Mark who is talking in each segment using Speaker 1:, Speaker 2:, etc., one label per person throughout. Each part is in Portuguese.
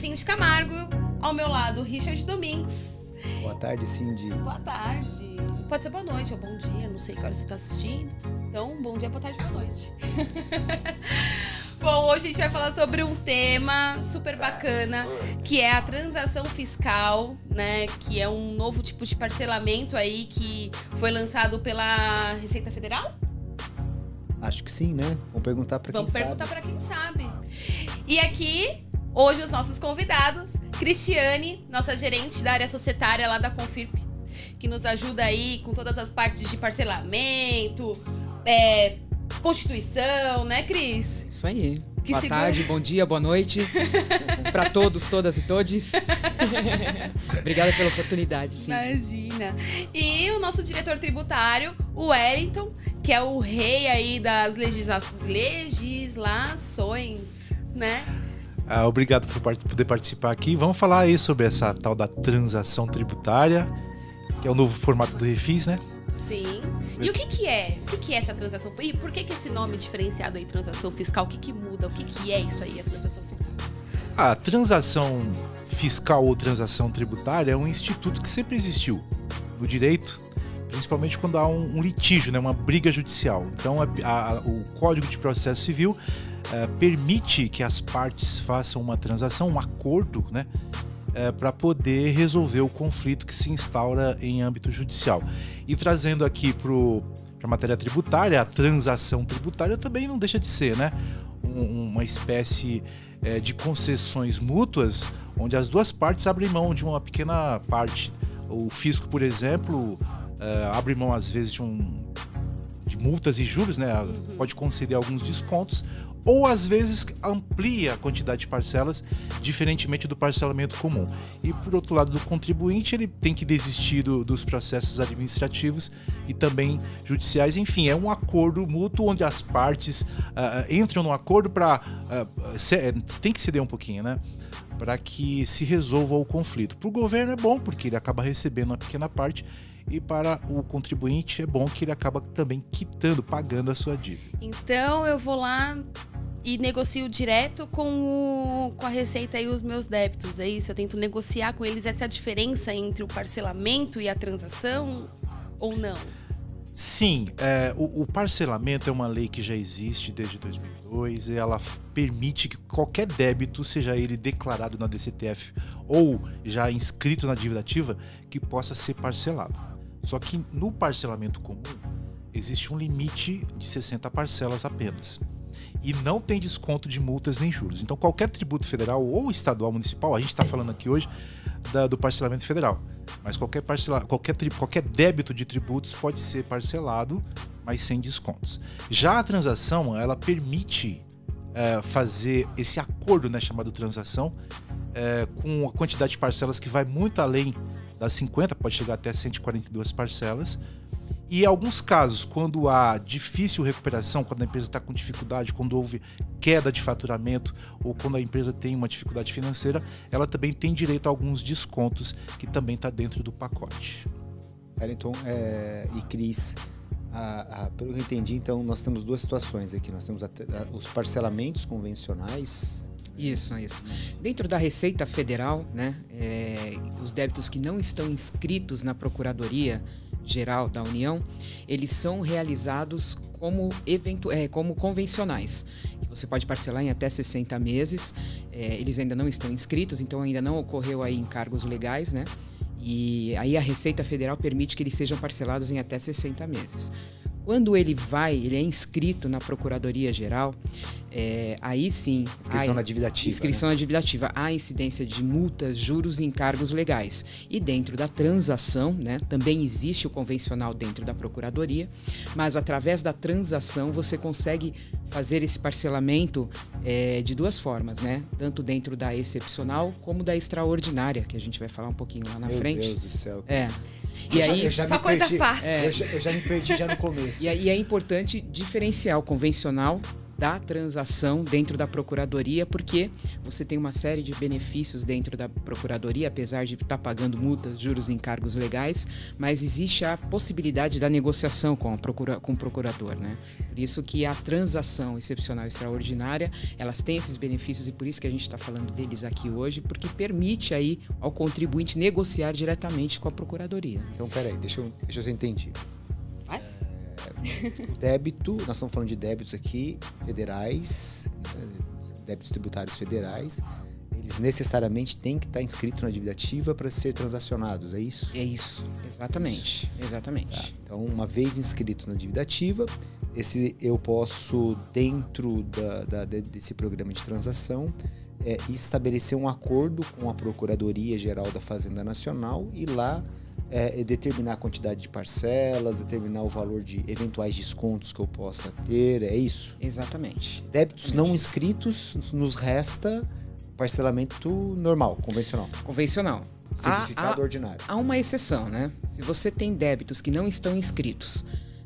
Speaker 1: Cindy Camargo, ao meu lado, Richard Domingos.
Speaker 2: Boa tarde, Cindy.
Speaker 1: Boa tarde. Pode ser boa noite ou bom dia, não sei que hora você está assistindo. Então, bom dia, boa tarde, boa noite. Bom, hoje a gente vai falar sobre um tema super bacana, que é a transação fiscal, né? Que é um novo tipo de parcelamento aí que foi lançado pela Receita Federal?
Speaker 2: Acho que sim, né? Vamos perguntar para quem sabe.
Speaker 1: Vamos perguntar para quem sabe. E aqui, hoje, os nossos convidados, Cristiane, nossa gerente da área societária lá da Confirp, que nos ajuda aí com todas as partes de parcelamento, Constituição, né, Cris?
Speaker 3: Isso aí. Boa tarde, bom dia, boa noite para todos, todas e todes. Obrigada pela oportunidade, Cindy.
Speaker 1: Imagina. E o nosso diretor tributário, o Wellington, que é o rei aí das legislações, né?
Speaker 4: Obrigado por poder participar aqui. Vamos falar aí sobre essa tal da transação tributária, que é o novo formato do Refis, né?
Speaker 1: Sim. E o que é? O que é essa transação? E por que esse nome diferenciado aí, transação fiscal? O que muda? O que é isso aí, a transação fiscal?
Speaker 4: A transação fiscal ou transação tributária é um instituto que sempre existiu no direito, principalmente quando há um litígio, né, uma briga judicial. Então, o Código de Processo Civil permite que as partes façam uma transação, um acordo, né, para poder resolver o conflito que se instaura em âmbito judicial. E trazendo aqui para a matéria tributária, a transação tributária também não deixa de ser, né, uma espécie de concessões mútuas, onde as duas partes abrem mão de uma pequena parte. O fisco, por exemplo, abre mão às vezes de multas e juros, né? Pode conceder alguns descontos, ou às vezes amplia a quantidade de parcelas, diferentemente do parcelamento comum. E por outro lado, do contribuinte, ele tem que desistir dos processos administrativos e também judiciais. Enfim, é um acordo mútuo onde as partes entram no acordo para tem que ceder um pouquinho, né? Para que se resolva o conflito. Para o governo é bom, porque ele acaba recebendo uma pequena parte, e para o contribuinte é bom que ele acaba também quitando, pagando a sua dívida.
Speaker 1: Então eu vou lá e negocio direto com a Receita e os meus débitos, é isso? Eu tento negociar com eles. Essa é a diferença entre o parcelamento e a transação ou não?
Speaker 4: Sim, o parcelamento é uma lei que já existe desde 2002 e ela permite que qualquer débito, seja ele declarado na DCTF ou já inscrito na dívida ativa, que possa ser parcelado. Só que no parcelamento comum existe um limite de 60 parcelas apenas. E não tem desconto de multas nem juros. Então qualquer tributo federal ou estadual municipal, a gente está falando aqui hoje do parcelamento federal, mas qualquer débito de tributos pode ser parcelado, mas sem descontos. Já a transação, ela permite fazer esse acordo, né, chamado transação, com a quantidade de parcelas que vai muito além das 50, pode chegar até 142 parcelas. E em alguns casos, quando há difícil recuperação, quando a empresa está com dificuldade, quando houve queda de faturamento ou quando a empresa tem uma dificuldade financeira, ela também tem direito a alguns descontos que também está dentro do pacote.
Speaker 2: Wellington e Cris, pelo que eu entendi, então nós temos duas situações aqui. Nós temos os parcelamentos convencionais.
Speaker 3: Isso. Dentro da Receita Federal, né, os débitos que não estão inscritos na Procuradoria Geral da União, eles são realizados como convencionais. Você pode parcelar em até 60 meses, eles ainda não estão inscritos, então ainda não ocorreu aí encargos legais, né? E aí a Receita Federal permite que eles sejam parcelados em até 60 meses. Quando ele é inscrito na Procuradoria Geral, aí sim...
Speaker 2: Inscrição na dívida ativa.
Speaker 3: Inscrição, né? Na dívida ativa. Há incidência de multas, juros e encargos legais. E dentro da transação, né, também existe o convencional dentro da Procuradoria, mas através da transação você consegue fazer esse parcelamento de duas formas, né? Tanto dentro da excepcional como da extraordinária, que a gente vai falar um pouquinho lá na frente.
Speaker 2: Meu Deus do céu.
Speaker 3: E aí,
Speaker 1: só coisa fácil.
Speaker 2: Eu já me perdi já no começo.
Speaker 3: E aí é importante diferenciar o convencional da transação dentro da Procuradoria, porque você tem uma série de benefícios dentro da Procuradoria, apesar de estar pagando multas, juros e encargos legais, mas existe a possibilidade da negociação com o procurador, né? Por isso que a transação excepcional e extraordinária, elas têm esses benefícios e por isso que a gente está falando deles aqui hoje, porque permite aí ao contribuinte negociar diretamente com a Procuradoria.
Speaker 2: Então, peraí, deixa eu ver se eu entendi.
Speaker 1: Vai?
Speaker 2: Débito, nós estamos falando de débitos aqui federais, débitos tributários federais, eles necessariamente têm que estar inscritos na dívida ativa para ser transacionados, é isso?
Speaker 3: É isso, exatamente. Exatamente.
Speaker 2: Tá. Então, uma vez inscrito na dívida ativa, eu posso, dentro desse programa de transação, estabelecer um acordo com a Procuradoria-Geral da Fazenda Nacional e lá determinar a quantidade de parcelas, determinar o valor de eventuais descontos que eu possa ter, é isso?
Speaker 3: Exatamente.
Speaker 2: Débitos não inscritos, nos resta parcelamento normal, convencional.
Speaker 3: Convencional.
Speaker 2: Simplificado ordinário.
Speaker 3: Há uma exceção, né? Se você tem débitos que não estão inscritos,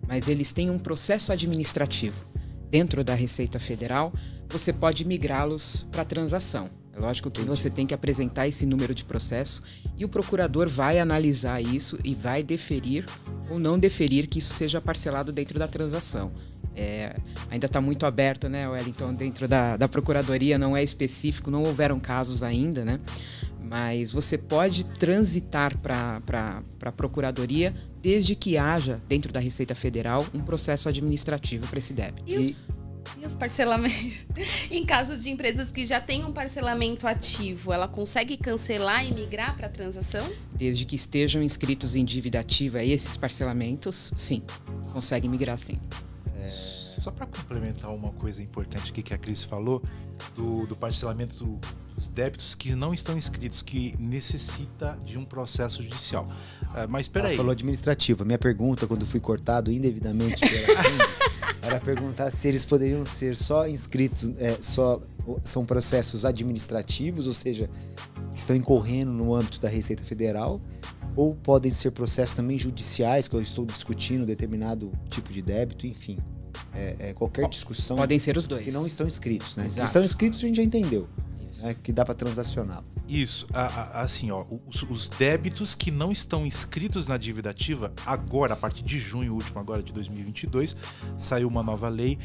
Speaker 3: mas eles têm um processo administrativo dentro da Receita Federal, você pode migrá-los para transação. É lógico que você tem que apresentar esse número de processo e o procurador vai analisar isso e vai deferir ou não deferir que isso seja parcelado dentro da transação. Ainda está muito aberto, né, Wellington, dentro da Procuradoria, não é específico, não houveram casos ainda, né? Mas você pode transitar para a Procuradoria desde que haja, dentro da Receita Federal, um processo administrativo para esse débito.
Speaker 1: E os parcelamentos? Em caso de empresas que já têm um parcelamento ativo, ela consegue cancelar e migrar para a transação?
Speaker 3: Desde que estejam inscritos em dívida ativa esses parcelamentos, sim, consegue migrar sim.
Speaker 4: Só para complementar uma coisa importante aqui que a Cris falou, do parcelamento dos débitos que não estão inscritos, que necessita de um processo judicial. Mas espera aí.
Speaker 2: Falou administrativa. Minha pergunta, quando fui cortado indevidamente pela Cindy, era perguntar se eles poderiam ser só inscritos, são processos administrativos, ou seja, que estão incorrendo no âmbito da Receita Federal, ou podem ser processos também judiciais, que eu estou discutindo determinado tipo de débito, enfim. Qualquer discussão.
Speaker 3: Podem ser os dois.
Speaker 2: Que não estão inscritos, né?
Speaker 3: Exato.
Speaker 2: Que estão inscritos a gente já entendeu. Que dá para transacionar.
Speaker 4: Isso, assim, ó, os débitos que não estão inscritos na dívida ativa, agora, a partir de junho último agora de 2022, saiu uma nova lei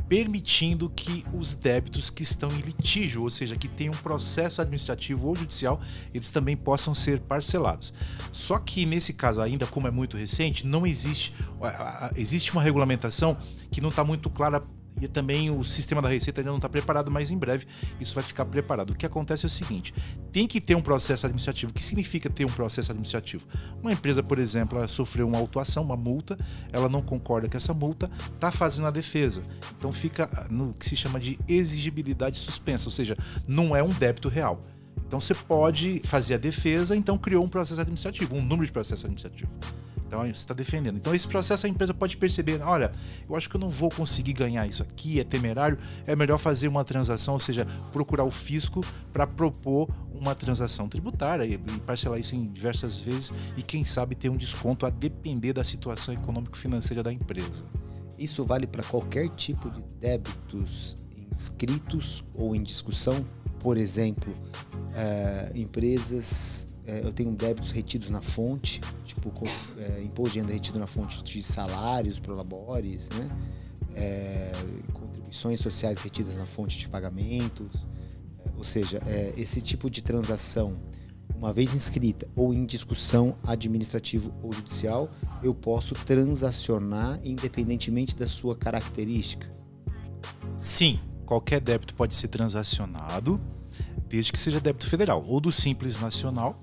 Speaker 4: permitindo que os débitos que estão em litígio, ou seja, que tem um processo administrativo ou judicial, eles também possam ser parcelados. Só que nesse caso ainda, como é muito recente, não existe uma regulamentação que não está muito clara. E também o sistema da Receita ainda não está preparado, mas em breve isso vai ficar preparado. O que acontece é o seguinte, tem que ter um processo administrativo. O que significa ter um processo administrativo? Uma empresa, por exemplo, ela sofreu uma autuação, uma multa, ela não concorda com essa multa, está fazendo a defesa. Então fica no que se chama de exigibilidade suspensa, ou seja, não é um débito real. Então você pode fazer a defesa, então criou um processo administrativo, um número de processo administrativo. Então você está defendendo. Então esse processo a empresa pode perceber, olha, eu acho que eu não vou conseguir ganhar isso aqui, é temerário, é melhor fazer uma transação, ou seja, procurar o fisco para propor uma transação tributária e parcelar isso em diversas vezes e quem sabe ter um desconto a depender da situação econômico-financeira da empresa.
Speaker 2: Isso vale para qualquer tipo de débitos inscritos ou em discussão? Por exemplo, empresas... eu tenho débitos retidos na fonte, tipo imposto de renda retido na fonte de salários, prolabores, né? Contribuições sociais retidas na fonte de pagamentos. Ou seja, esse tipo de transação, uma vez inscrita ou em discussão administrativo ou judicial, eu posso transacionar independentemente da sua característica?
Speaker 4: Sim, qualquer débito pode ser transacionado, desde que seja débito federal ou do Simples Nacional.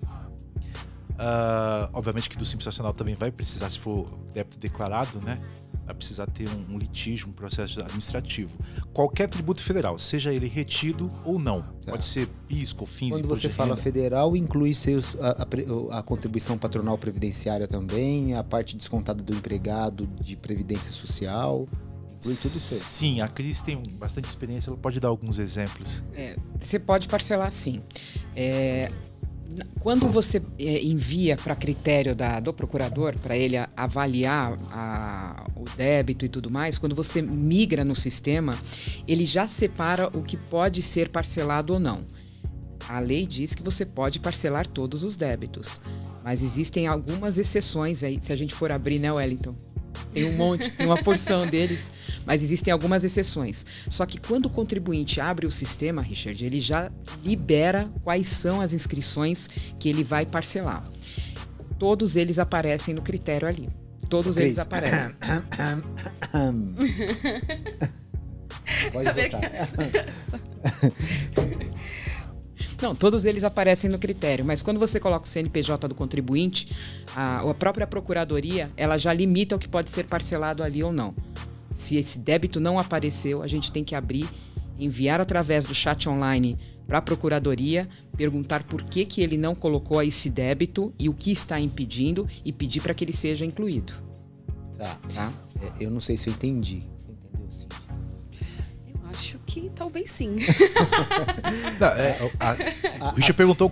Speaker 4: Obviamente que do Simples Nacional também vai precisar, se for débito declarado, né? Vai precisar ter um litígio, um processo administrativo. Qualquer tributo federal, seja ele retido ou não.
Speaker 2: Tá.
Speaker 4: Pode ser PIS, COFINS,
Speaker 2: Quando você fala federal, inclui a contribuição patronal previdenciária também, a parte descontada do empregado de previdência social... Tudo isso.
Speaker 4: Sim, a Cris tem bastante experiência, ela pode dar alguns exemplos.
Speaker 3: Você pode parcelar sim. Quando você envia para critério do procurador, para ele avaliar o débito e tudo mais, quando você migra no sistema, ele já separa o que pode ser parcelado ou não. A lei diz que você pode parcelar todos os débitos, mas existem algumas exceções aí, se a gente for abrir, né, Wellington? Tem um monte, tem uma porção deles, mas existem algumas exceções. Só que quando o contribuinte abre o sistema, Richard, ele já libera quais são as inscrições que ele vai parcelar. Todos eles aparecem no critério ali. Todos eles aparecem.
Speaker 2: Pode botar.
Speaker 3: Não, todos eles aparecem no critério, mas quando você coloca o CNPJ do contribuinte, a própria procuradoria, ela já limita o que pode ser parcelado ali ou não. Se esse débito não apareceu, a gente tem que abrir, enviar através do chat online para a procuradoria, perguntar por que ele não colocou esse débito e o que está impedindo e pedir para que ele seja incluído.
Speaker 2: Tá? Eu não sei se eu entendi.
Speaker 1: Acho que talvez sim.
Speaker 4: O Richard perguntou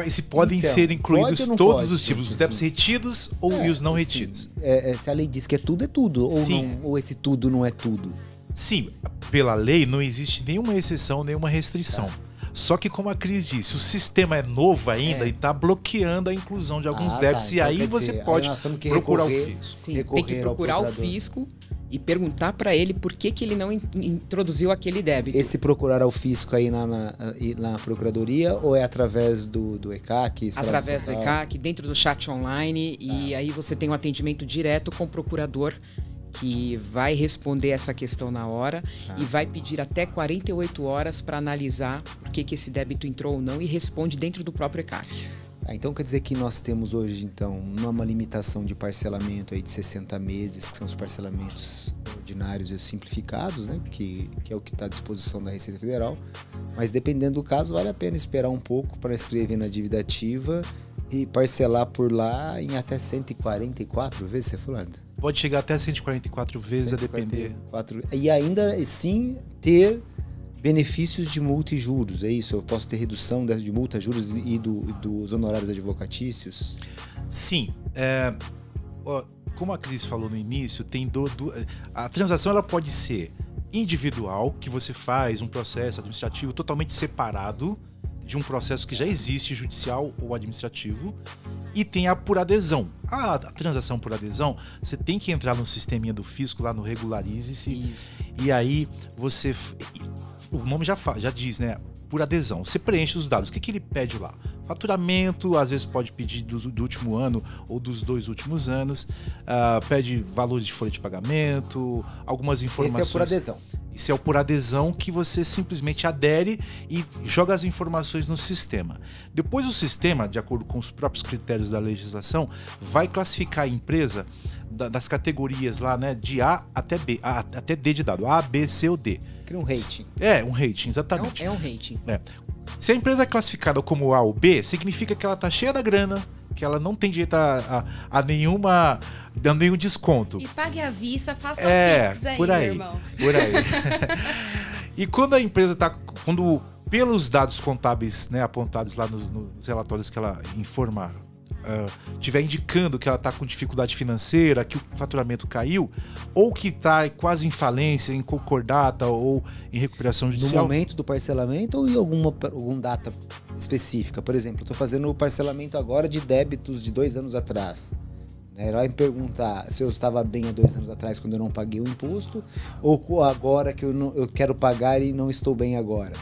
Speaker 4: se podem ser incluídos todos os tipos, os débitos retidos e os não retidos.
Speaker 2: Se a lei diz que é tudo, ou, não, ou esse tudo não é tudo?
Speaker 4: Sim, pela lei não existe nenhuma exceção, nenhuma restrição.
Speaker 2: Tá.
Speaker 4: Só que, como a Cris disse, o sistema é novo ainda e está bloqueando a inclusão de alguns débitos.
Speaker 2: Então,
Speaker 4: e aí você pode procurar o fisco.
Speaker 3: Sim, tem que procurar o fisco e perguntar para ele por que ele não introduziu aquele débito.
Speaker 2: Esse procurar ao fisco aí na procuradoria ou é através do ECAC?
Speaker 3: Através do ECAC, dentro do chat online, e aí você tem um atendimento direto com o procurador que vai responder essa questão na hora e vai pedir até 48 horas para analisar por que esse débito entrou ou não e responde dentro do próprio ECAC.
Speaker 2: Então quer dizer que nós temos hoje, uma limitação de parcelamento aí de 60 meses, que são os parcelamentos ordinários e simplificados, né? Que é o que está à disposição da Receita Federal. Mas dependendo do caso, vale a pena esperar um pouco para escrever na dívida ativa e parcelar por lá em até 144 vezes, você falou?
Speaker 4: Pode chegar até 144 vezes, 144,
Speaker 2: a depender. E ainda assim ter benefícios de multa e juros, é isso? Eu posso ter redução de multa, juros e dos honorários advocatícios?
Speaker 4: Sim. Como a Cris falou no início, a transação ela pode ser individual, que você faz um processo administrativo totalmente separado de um processo que já existe, judicial ou administrativo, e tem a por adesão. A transação por adesão, você tem que entrar no sisteminha do fisco, lá no Regularize-se, e aí você... O nome já diz, né? Por adesão. Você preenche os dados. O que ele pede lá? Faturamento, às vezes pode pedir do último ano ou dos 2 últimos anos. Pede valores de folha de pagamento, algumas informações.
Speaker 2: Esse é o por adesão.
Speaker 4: Isso é o por adesão, que você simplesmente adere e joga as informações no sistema. Depois o sistema, de acordo com os próprios critérios da legislação, vai classificar a empresa das categorias lá, né? De A até B, até D de dado. A, B, C ou D.
Speaker 2: Cria um rating.
Speaker 4: Um rating, exatamente.
Speaker 3: É um rating.
Speaker 4: Se a empresa é classificada como A ou B, significa que ela está cheia da grana, que ela não tem direito a nenhum desconto.
Speaker 1: E pague à vista, faça um Pix aí,
Speaker 4: por aí,
Speaker 1: irmão.
Speaker 4: Por aí. E quando a empresa quando pelos dados contábeis, né, apontados lá nos relatórios que ela informa, estiver indicando que ela está com dificuldade financeira, que o faturamento caiu, ou que está quase em falência, em concordata ou em recuperação judicial.
Speaker 2: No momento do parcelamento ou em alguma data específica? Por exemplo, eu estou fazendo o parcelamento agora de débitos de 2 anos atrás. Ela vai me perguntar se eu estava bem há 2 anos atrás quando eu não paguei o imposto, ou agora que eu quero pagar e não estou bem agora.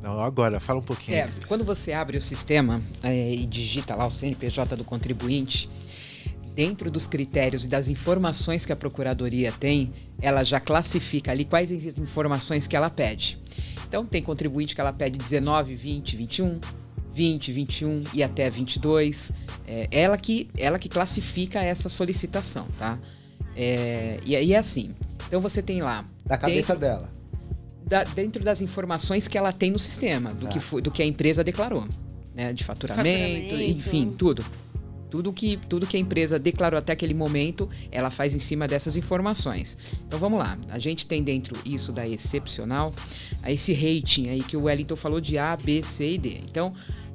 Speaker 4: Não, agora, fala um pouquinho.
Speaker 3: Quando você abre o sistema e digita lá o CNPJ do contribuinte, dentro dos critérios e das informações que a Procuradoria tem, ela já classifica ali quais as informações que ela pede. Então, tem contribuinte que ela pede 19, 20, 21, 20, 21 e até 22. Ela que classifica essa solicitação, tá? E aí é assim. Então, você tem lá...
Speaker 2: Da cabeça dela.
Speaker 3: Dentro das informações que ela tem no sistema, do que a empresa declarou, né? De faturamento, enfim, tudo. Tudo que a empresa declarou até aquele momento, ela faz em cima dessas informações. Então vamos lá, a gente tem dentro isso da excepcional, esse rating aí que o Wellington falou de A, B, C e D. Então,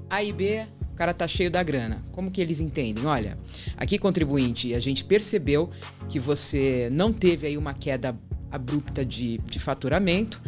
Speaker 3: A e B, cara tá cheio da grana. Como que eles entendem? Olha, aqui contribuinte, a gente percebeu que você não teve aí uma queda abrupta de faturamento,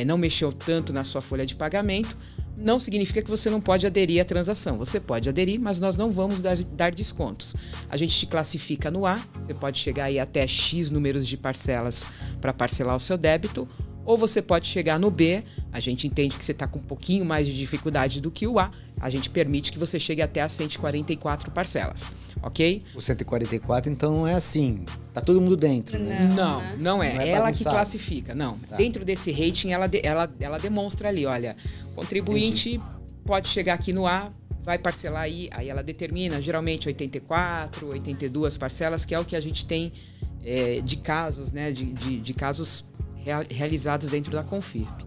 Speaker 3: não mexeu tanto na sua folha de pagamento, não significa que você não pode aderir à transação. Você pode aderir, mas nós não vamos dar descontos. A gente te classifica no A, você pode chegar aí até X números de parcelas para parcelar o seu débito, ou você pode chegar no B, a gente entende que você está com um pouquinho mais de dificuldade do que o A, a gente permite que você chegue até as 144 parcelas, ok?
Speaker 2: O 144, então, não é assim, tá todo mundo dentro, né?
Speaker 3: Não é.
Speaker 2: Não é
Speaker 3: Ela que
Speaker 2: bagunçado.
Speaker 3: classifica, não.
Speaker 2: Tá.
Speaker 3: Dentro desse rating, ela demonstra ali, olha, contribuinte pode chegar aqui no A, vai parcelar aí ela determina, geralmente 84, 82 parcelas, que é o que a gente tem de casos, né, de casos realizados dentro da Confirp.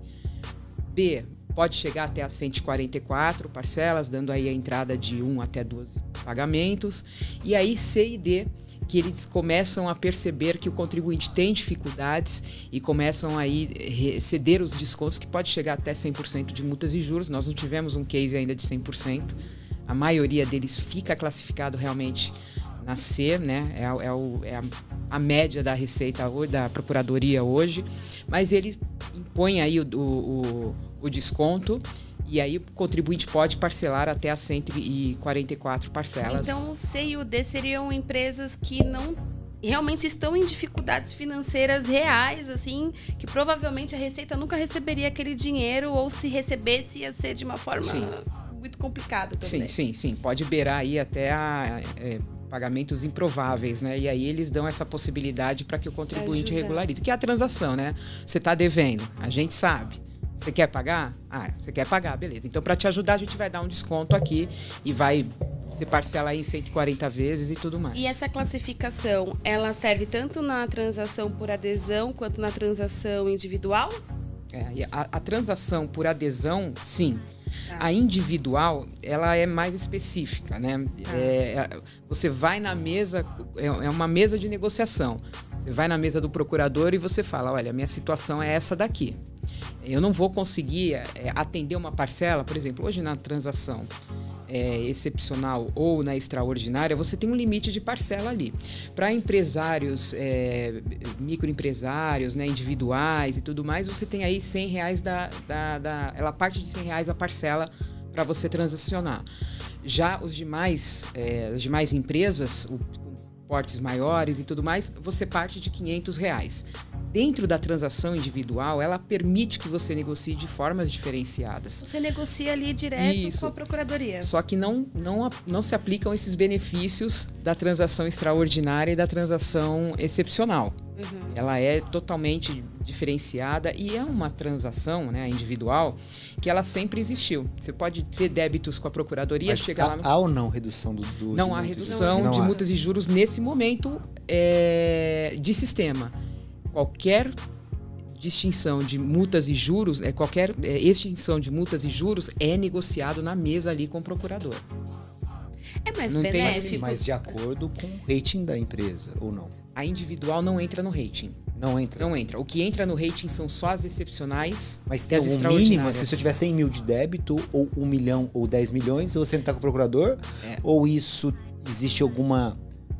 Speaker 3: B, pode chegar até as 144 parcelas, dando aí a entrada de 1 até 12 pagamentos. E aí C e D, que eles começam a perceber que o contribuinte tem dificuldades e começam aí ceder os descontos, que pode chegar até 100% de multas e juros. Nós não tivemos um case ainda de 100%. A maioria deles fica classificado realmente na C, né? A média da Receita hoje, da Procuradoria hoje, mas ele impõe aí o desconto e aí o contribuinte pode parcelar até as 144 parcelas.
Speaker 1: Então o C e o D seriam empresas que não realmente estão em dificuldades financeiras reais, assim, que provavelmente a Receita nunca receberia aquele dinheiro, ou se recebesse ia ser de uma forma muito complicada também.
Speaker 3: Sim. Pode beirar aí até pagamentos improváveis, né? E aí eles dão essa possibilidade para que o contribuinte regularize. Que é a transação, né? Você está devendo, a gente sabe. Você quer pagar? Você quer pagar, beleza. Então, para te ajudar, a gente vai dar um desconto aqui e você parcela aí em 140 vezes e tudo mais.
Speaker 1: E essa classificação, ela serve tanto na transação por adesão quanto na transação individual?
Speaker 3: A transação por adesão, sim. A individual, ela é mais específica, né? Você vai na mesa, é uma mesa de negociação. Você vai na mesa do procurador e você fala, olha, minha situação é essa daqui. Eu não vou conseguir atender uma parcela, por exemplo, hoje na transação excepcional ou na extraordinária, você tem um limite de parcela ali. Para empresários, microempresários, né, individuais e tudo mais, você tem aí R$100 ela parte de R$100 a parcela para você transacionar. Já as demais empresas, com portes maiores e tudo mais, você parte de R$500. Dentro da transação individual, ela permite que você negocie de formas diferenciadas.
Speaker 1: Você negocia ali direto com a Procuradoria.
Speaker 3: Só que não se aplicam esses benefícios da transação extraordinária e da transação excepcional. Ela é totalmente diferenciada e é uma transação, né, individual, que ela sempre existiu. Você pode ter débitos com a Procuradoria,
Speaker 2: Mas
Speaker 3: chegar lá...
Speaker 2: Há ou não redução do
Speaker 3: Não há redução de multas e juros nesse momento de sistema. Qualquer distinção de multas e juros, qualquer extinção de multas e juros é negociado na mesa ali com o procurador.
Speaker 1: É mais
Speaker 3: Não tem
Speaker 1: benéfico.
Speaker 2: Mas de acordo com o rating da empresa, ou não?
Speaker 3: A individual não entra no rating.
Speaker 2: Não entra?
Speaker 3: Não entra. O que entra no rating são só as excepcionais.
Speaker 2: Mas
Speaker 3: e
Speaker 2: tem
Speaker 3: as
Speaker 2: um
Speaker 3: extraordinárias.
Speaker 2: mínimo, se eu tiver 100 mil de débito, ou 1 milhão, ou 10 milhões, eu vou sentar com o procurador? Ou isso, existe alguma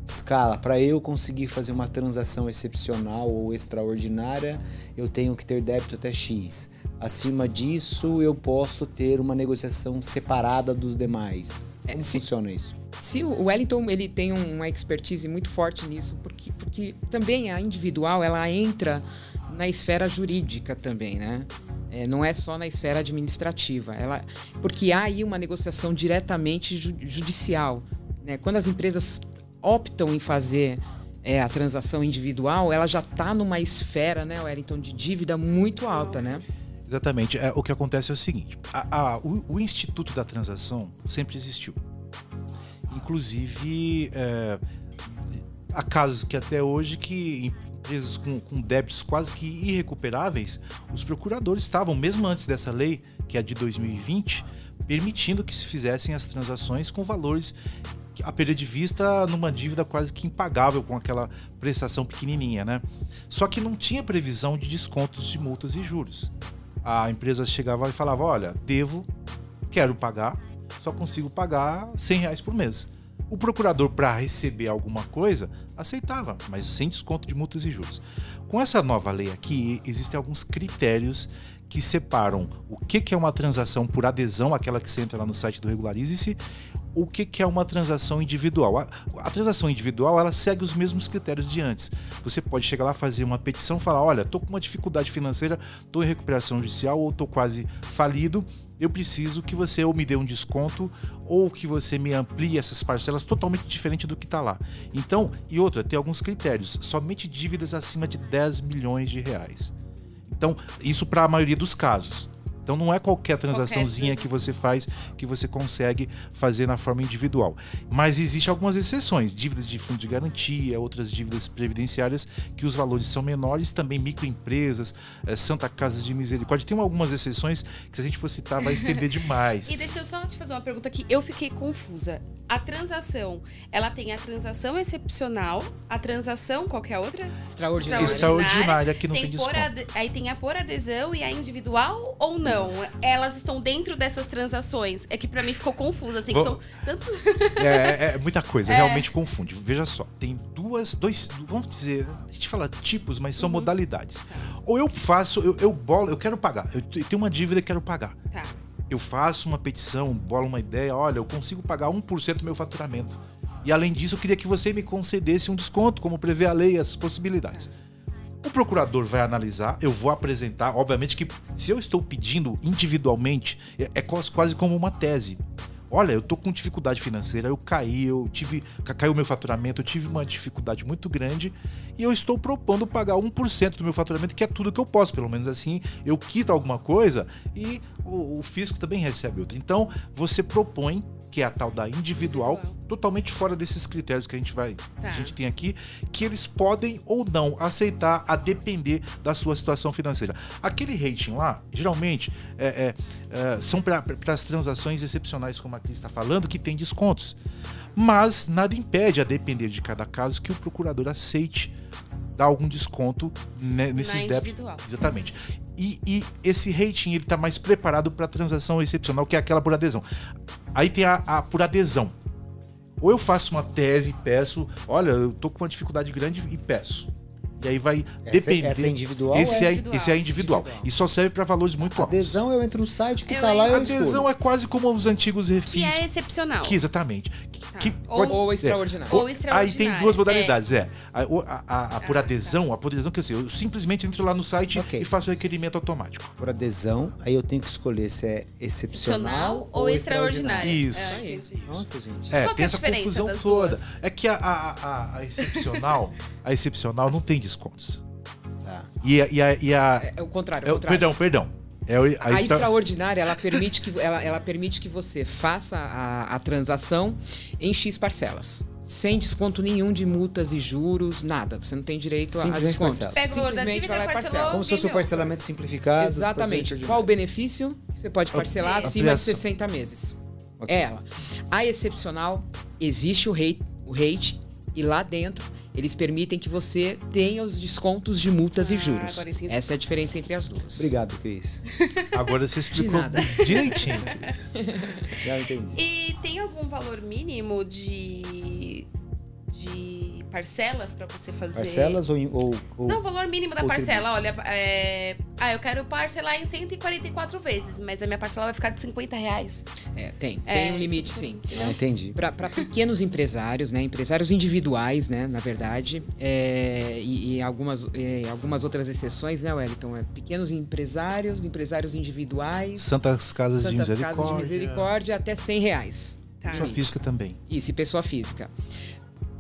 Speaker 2: escala? Para eu conseguir fazer uma transação excepcional ou extraordinária, eu tenho que ter débito até X. Acima disso, eu posso ter uma negociação separada dos demais. Como funciona isso?
Speaker 3: Se o Wellington ele tem uma expertise muito forte nisso, porque também a individual ela entra na esfera jurídica também, né? Não é só na esfera administrativa. Porque há aí uma negociação diretamente judicial, né? Quando as empresas optam em fazer a transação individual, ela já está numa esfera, né, Wellington, de dívida muito alta, né?
Speaker 4: Exatamente. O que acontece é o seguinte, o Instituto da Transação sempre existiu. Inclusive, há casos que até hoje que empresas com débitos quase que irrecuperáveis, os procuradores estavam, mesmo antes dessa lei, que é de 2020, permitindo que se fizessem as transações com valores a perder de vista numa dívida quase que impagável com aquela prestação pequenininha, né? Só que não tinha previsão de descontos de multas e juros. A empresa chegava e falava, olha, devo, quero pagar, só só consigo pagar R$100 por mês. O procurador, para receber alguma coisa, aceitava, mas sem desconto de multas e juros. Com essa nova lei aqui, existem alguns critérios que separam o que é uma transação por adesão, aquela que você entra lá no site do Regularize-se, o que é uma transação individual. A transação individual, ela segue os mesmos critérios de antes. Você pode chegar lá, fazer uma petição, falar, olha, estou com uma dificuldade financeira, estou em recuperação judicial ou estou quase falido, eu preciso que você ou me dê um desconto ou que você me amplie essas parcelas totalmente diferente do que está lá. Então, e outra, tem alguns critérios, somente dívidas acima de R$10 milhões. Então, isso para a maioria dos casos. Então não é qualquer transaçãozinha que você faz, que você consegue fazer na forma individual. Mas existem algumas exceções, dívidas de fundo de garantia, outras dívidas previdenciárias, que os valores são menores, também microempresas, Santa Casa de Misericórdia. Tem algumas exceções que, se a gente for citar, vai estender demais.
Speaker 1: E deixa eu só te fazer uma pergunta que eu fiquei confusa. A transação, ela tem a transação excepcional, a transação, qualquer outra?
Speaker 4: Extraordinária, que não tem desconto.
Speaker 1: Aí tem a por adesão e a individual ou não? Elas estão dentro dessas transações. É que pra mim ficou confuso, assim, são tantos...
Speaker 4: É muita coisa, realmente confunde. Veja só, tem dois, vamos dizer, a gente fala tipos, mas são modalidades. Ou eu faço, eu bolo, eu quero pagar, eu tenho uma dívida e quero pagar.
Speaker 1: Tá.
Speaker 4: Eu faço uma petição, bolo uma ideia, olha, eu consigo pagar 1% do meu faturamento. E além disso, eu queria que você me concedesse um desconto, como prevê a lei, essas possibilidades. O procurador vai analisar, eu vou apresentar, obviamente que se eu estou pedindo individualmente, é quase como uma tese. Olha, eu tô com dificuldade financeira, caiu o meu faturamento, eu tive uma dificuldade muito grande e eu estou propondo pagar 1% do meu faturamento, que é tudo que eu posso, pelo menos assim, eu quito alguma coisa e o fisco também recebe outra. Então, você propõe, que é a tal da individual, totalmente fora desses critérios que a gente tem aqui, que eles podem ou não aceitar a depender da sua situação financeira. Aquele rating lá, geralmente, são para as transações excepcionais, como a Cris está falando, que tem descontos. Mas nada impede, a depender de cada caso, que o procurador aceite dar algum desconto nesses débitos. Exatamente. E esse rating ele está mais preparado para a transação excepcional, que é aquela por adesão. Aí tem a por adesão. Ou eu faço uma tese e peço, olha, eu tô com uma dificuldade grande e peço. E aí vai depender.
Speaker 2: Essa é individual?
Speaker 4: Esse é individual. E só serve para valores muito altos.
Speaker 2: Adesão, eu entro no site que tá lá e eu escolho.
Speaker 4: Adesão é quase como os antigos refis.
Speaker 1: Que é excepcional.
Speaker 4: Exatamente.
Speaker 3: Ou extraordinário.
Speaker 1: Ou extraordinário.
Speaker 4: Aí tem duas modalidades, A por adesão, quer dizer, eu simplesmente entro lá no site e faço o requerimento automático.
Speaker 2: Por adesão, aí eu tenho que escolher se é excepcional ou extraordinário.
Speaker 4: Isso.
Speaker 2: Nossa, gente.
Speaker 1: Qual
Speaker 4: tem
Speaker 1: é a
Speaker 4: essa
Speaker 1: diferença
Speaker 4: confusão
Speaker 1: das
Speaker 4: toda.
Speaker 1: duas?
Speaker 4: É que a excepcional não tem descontos.
Speaker 2: Tá.
Speaker 3: É o contrário.
Speaker 4: Perdão.
Speaker 3: A extraordinária, ela permite que você faça a transação em X parcelas. Sem desconto nenhum de multas e juros, nada. Você não tem direito a desconto.
Speaker 1: Pega o valor da dívida e parcelou.
Speaker 2: Como se fosse o parcelamento simplificado.
Speaker 3: Exatamente. Qual o benefício? Você pode parcelar acima de 60 meses.
Speaker 2: Okay.
Speaker 3: Ela. A excepcional, existe o rate e lá dentro eles permitem que você tenha os descontos de multas e juros. Essa é a diferença entre as duas.
Speaker 2: Obrigado, Cris.
Speaker 4: Agora você explicou direitinho.
Speaker 2: Já entendi.
Speaker 1: E tem algum valor mínimo de parcelas para você fazer?
Speaker 2: Parcelas ou
Speaker 1: Não, o valor mínimo da parcela.
Speaker 2: tributo.
Speaker 1: Olha, eu quero parcelar em 144 vezes, mas a minha parcela vai ficar de R$50.
Speaker 3: Tem um limite, sim.
Speaker 2: Entendi.
Speaker 3: Para pequenos empresários, né, empresários individuais, né, na verdade, e algumas outras exceções, né, Wellington? Pequenos empresários individuais.
Speaker 4: Santas Casas de
Speaker 3: Misericórdia até R$100.
Speaker 1: Tá.
Speaker 4: Pessoa física também.
Speaker 3: Isso, e pessoa física.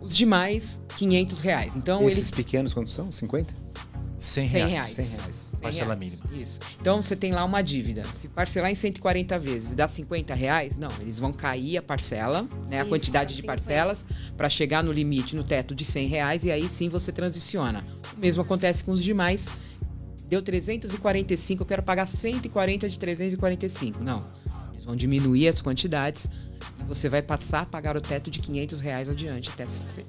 Speaker 3: Os demais, R$500. Então,
Speaker 2: esses pequenos quantos são? 50?
Speaker 3: R$100.
Speaker 4: Parcela mínima.
Speaker 3: Isso. Então, você tem lá uma dívida. Se parcelar em 140 vezes e dá R$50, não, eles vão cair a parcela, né, a quantidade de parcelas, para chegar no limite, no teto de R$100, e aí sim você transiciona. O mesmo acontece com os demais. Deu 345, eu quero pagar 140 de 345. Não. Eles vão diminuir as quantidades e você vai passar a pagar o teto de R$500 adiante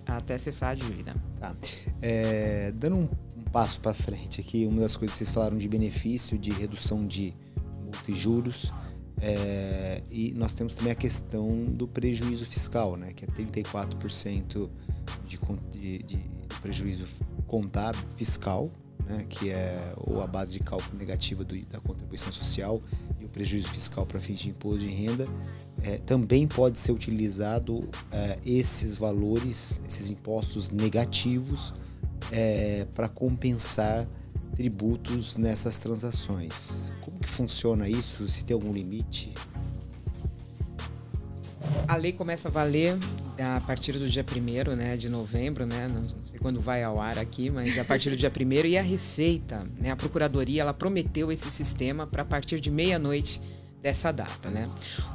Speaker 3: até cessar a dívida.
Speaker 2: Tá. Dando um passo para frente aqui, uma das coisas que vocês falaram de benefício, de redução de multa e juros, E nós temos também a questão do prejuízo fiscal, né, que é 34% de prejuízo contábil fiscal, né, que é ou a base de cálculo negativa da contribuição social e o prejuízo fiscal para fins de imposto de renda. Também pode ser utilizado esses valores, esses impostos negativos, para compensar tributos nessas transações. Como que funciona isso? Se tem algum limite?
Speaker 3: A lei começa a valer a partir do dia 1º, né, de novembro, né, não sei quando vai ao ar aqui, mas a partir do dia 1º, e a Receita, né, a Procuradoria, ela prometeu esse sistema para a partir de meia-noite dessa data, né?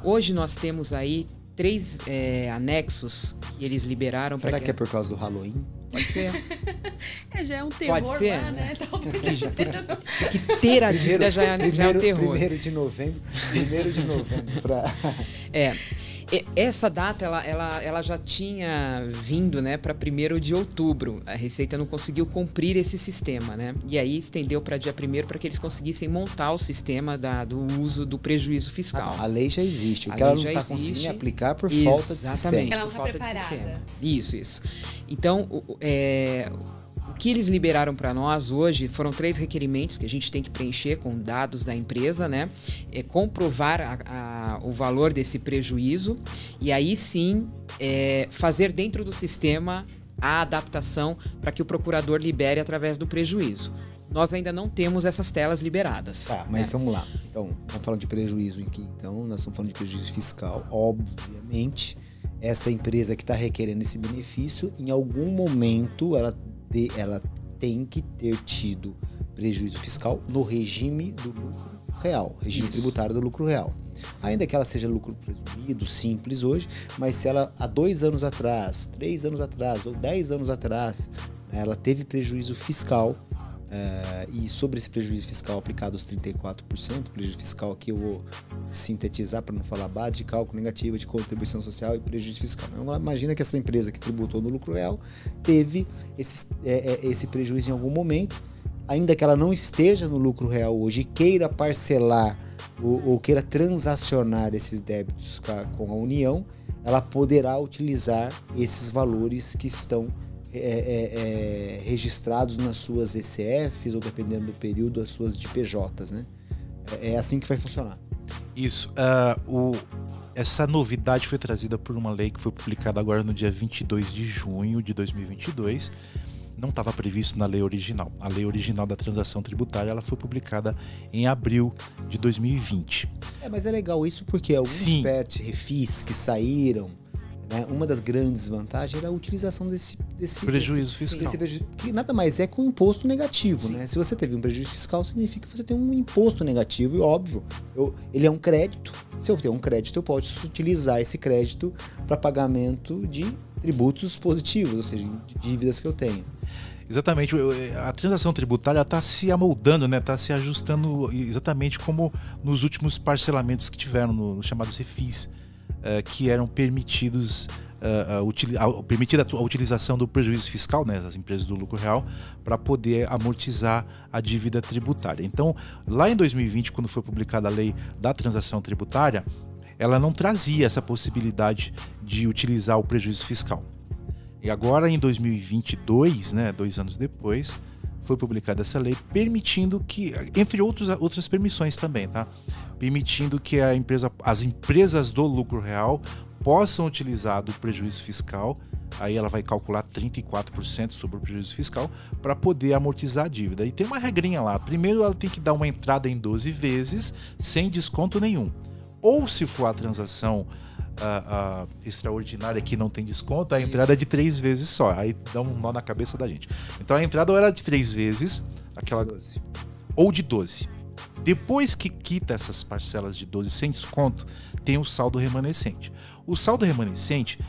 Speaker 3: Hoje nós temos aí 3 anexos que eles liberaram.
Speaker 2: Será que é por causa do Halloween?
Speaker 3: Pode ser.
Speaker 1: Já é um terror.
Speaker 3: Pode ser,
Speaker 1: lá, né? Talvez
Speaker 3: que ter a dívida já é um terror.
Speaker 2: 1º de novembro para...
Speaker 3: Essa data ela já tinha vindo, né, para 1º de outubro. A Receita não conseguiu cumprir esse sistema, né? E aí estendeu para dia 1º para que eles conseguissem montar o sistema do uso do prejuízo fiscal.
Speaker 2: A lei já existe. O que ela não está conseguindo aplicar por falta de sistema.
Speaker 1: Ela não está preparada.
Speaker 3: Isso. Então, o que eles liberaram para nós hoje foram 3 requerimentos que a gente tem que preencher com dados da empresa, né? Comprovar o valor desse prejuízo e aí sim fazer dentro do sistema a adaptação para que o procurador libere através do prejuízo. Nós ainda não temos essas telas liberadas.
Speaker 2: Tá, mas vamos lá. Então, vamos falar de prejuízo aqui. Então, nós estamos falando de prejuízo fiscal. Obviamente, essa empresa que está requerendo esse benefício, em algum momento, ela tem que ter tido prejuízo fiscal no regime do lucro real, regime tributário do lucro real. Ainda que ela seja lucro presumido, simples hoje, mas se ela há 2 anos atrás, 3 anos atrás ou 10 anos atrás, né, ela teve prejuízo fiscal, e sobre esse prejuízo fiscal aplicado aos 34%, prejuízo fiscal aqui eu vou sintetizar para não falar base de cálculo negativa de contribuição social e prejuízo fiscal. Então, imagina que essa empresa que tributou no lucro real teve esse prejuízo em algum momento, ainda que ela não esteja no lucro real hoje e queira parcelar ou queira transacionar esses débitos com a União, ela poderá utilizar esses valores que estão registrados nas suas ECFs ou, dependendo do período, as suas DPJs, né? É assim que vai funcionar.
Speaker 4: Isso. Essa novidade foi trazida por uma lei que foi publicada agora no dia 22 de junho de 2022. Não estava previsto na lei original. A lei original da transação tributária ela foi publicada em abril de 2020.
Speaker 2: Mas é legal isso porque alguns PERTs, refis que saíram, né, uma das grandes vantagens era a utilização desse
Speaker 4: prejuízo fiscal.
Speaker 2: Que nada mais é que um imposto negativo, né? Se você teve um prejuízo fiscal, significa que você tem um imposto negativo e, óbvio, ele é um crédito. Se eu tenho um crédito, eu posso utilizar esse crédito para pagamento de tributos positivos, ou seja, de dívidas que eu tenho.
Speaker 4: Exatamente, a transação tributária está se amoldando, né? Está se ajustando exatamente como nos últimos parcelamentos que tiveram, nos chamados refis, que eram permitidos, permitida a utilização do prejuízo fiscal, né, das empresas do lucro real, para poder amortizar a dívida tributária. Então, lá em 2020, quando foi publicada a lei da transação tributária, ela não trazia essa possibilidade de utilizar o prejuízo fiscal. E agora, em 2022, né, 2 anos depois, foi publicada essa lei permitindo que, entre outras permissões também, tá? Permitindo que as empresas do lucro real possam utilizar do prejuízo fiscal, aí ela vai calcular 34% sobre o prejuízo fiscal para poder amortizar a dívida. E tem uma regrinha lá, primeiro ela tem que dar uma entrada em 12 vezes sem desconto nenhum. Ou se for a transação extraordinária que não tem desconto, a entrada é de 3 vezes só, aí dá um nó na cabeça da gente. Então a entrada ou era de 3 vezes, ou de 12. Depois que quita essas parcelas de 12 sem desconto, tem o saldo remanescente. O saldo remanescente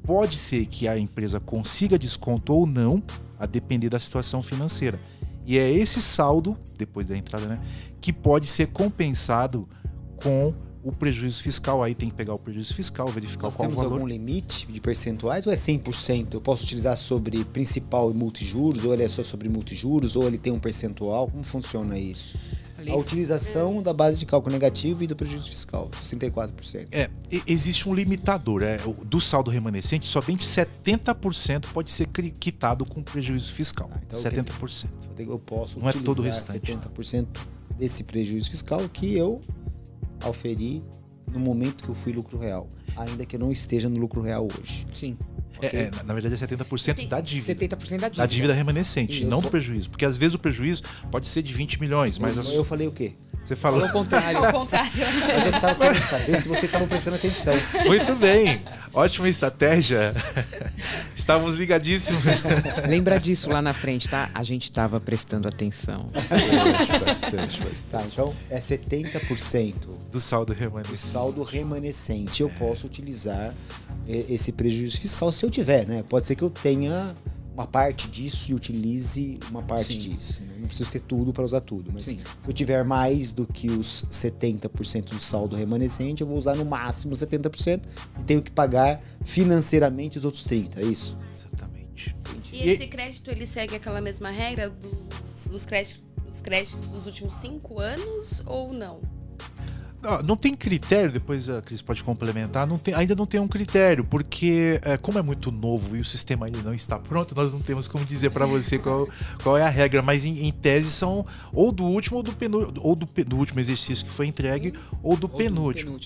Speaker 4: pode ser que a empresa consiga desconto ou não, a depender da situação financeira. E é esse saldo, depois da entrada, né, que pode ser compensado com o prejuízo fiscal. Aí tem que pegar o prejuízo fiscal, verificar qual o valor.
Speaker 2: Nós temos algum limite de percentuais ou é 100%? Eu posso utilizar sobre principal e multijuros, ou ele é só sobre multijuros, ou ele tem um percentual? Como funciona isso? a utilização da base de cálculo negativo e do prejuízo fiscal, 64%.
Speaker 4: Existe um limitador. Do saldo remanescente, somente 70% pode ser quitado com prejuízo fiscal.
Speaker 2: Então,
Speaker 4: 70%.
Speaker 2: Eu posso
Speaker 4: não
Speaker 2: utilizar
Speaker 4: é todo o restante.
Speaker 2: 70% desse prejuízo fiscal que eu auferi no momento que eu fui lucro real, ainda que eu não esteja no lucro real hoje.
Speaker 3: Sim.
Speaker 2: Okay?
Speaker 4: Na verdade é 70% da dívida.
Speaker 3: 70% da dívida.
Speaker 4: Da dívida remanescente,
Speaker 2: Isso.
Speaker 4: não do prejuízo. Porque às vezes o prejuízo pode ser de 20 milhões, mas...
Speaker 2: Eu falei o quê?
Speaker 4: Você falou...
Speaker 3: Ao contrário.
Speaker 1: Ao contrário.
Speaker 2: Mas eu estava querendo saber se vocês estavam prestando atenção.
Speaker 4: Muito bem. Ótima estratégia. Estávamos ligadíssimos.
Speaker 3: Lembra disso lá na frente, tá? A gente estava prestando atenção.
Speaker 4: Bastante.
Speaker 2: Tá, então é 70%
Speaker 4: Do saldo
Speaker 2: do
Speaker 4: remanescente.
Speaker 2: saldo remanescente. Eu posso utilizar esse prejuízo fiscal se eu tiver, né? Pode ser que eu tenha uma parte disso e utilize uma parte
Speaker 3: Sim.
Speaker 2: disso. Né? Não preciso ter tudo para usar tudo. Mas
Speaker 3: Sim.
Speaker 2: se eu tiver mais do que os 70% do saldo remanescente, eu vou usar no máximo 70% e tenho que pagar financeiramente os outros 30%. É isso?
Speaker 4: Exatamente.
Speaker 1: E esse crédito, ele segue aquela mesma regra dos créditos dos últimos 5 anos ou não?
Speaker 4: Não tem critério, depois a Cris pode complementar, ainda não tem um critério, porque como é muito novo e o sistema ainda não está pronto, nós não temos como dizer para você qual é a regra, mas em tese são ou do último ou do último exercício que foi entregue ou do penúltimo.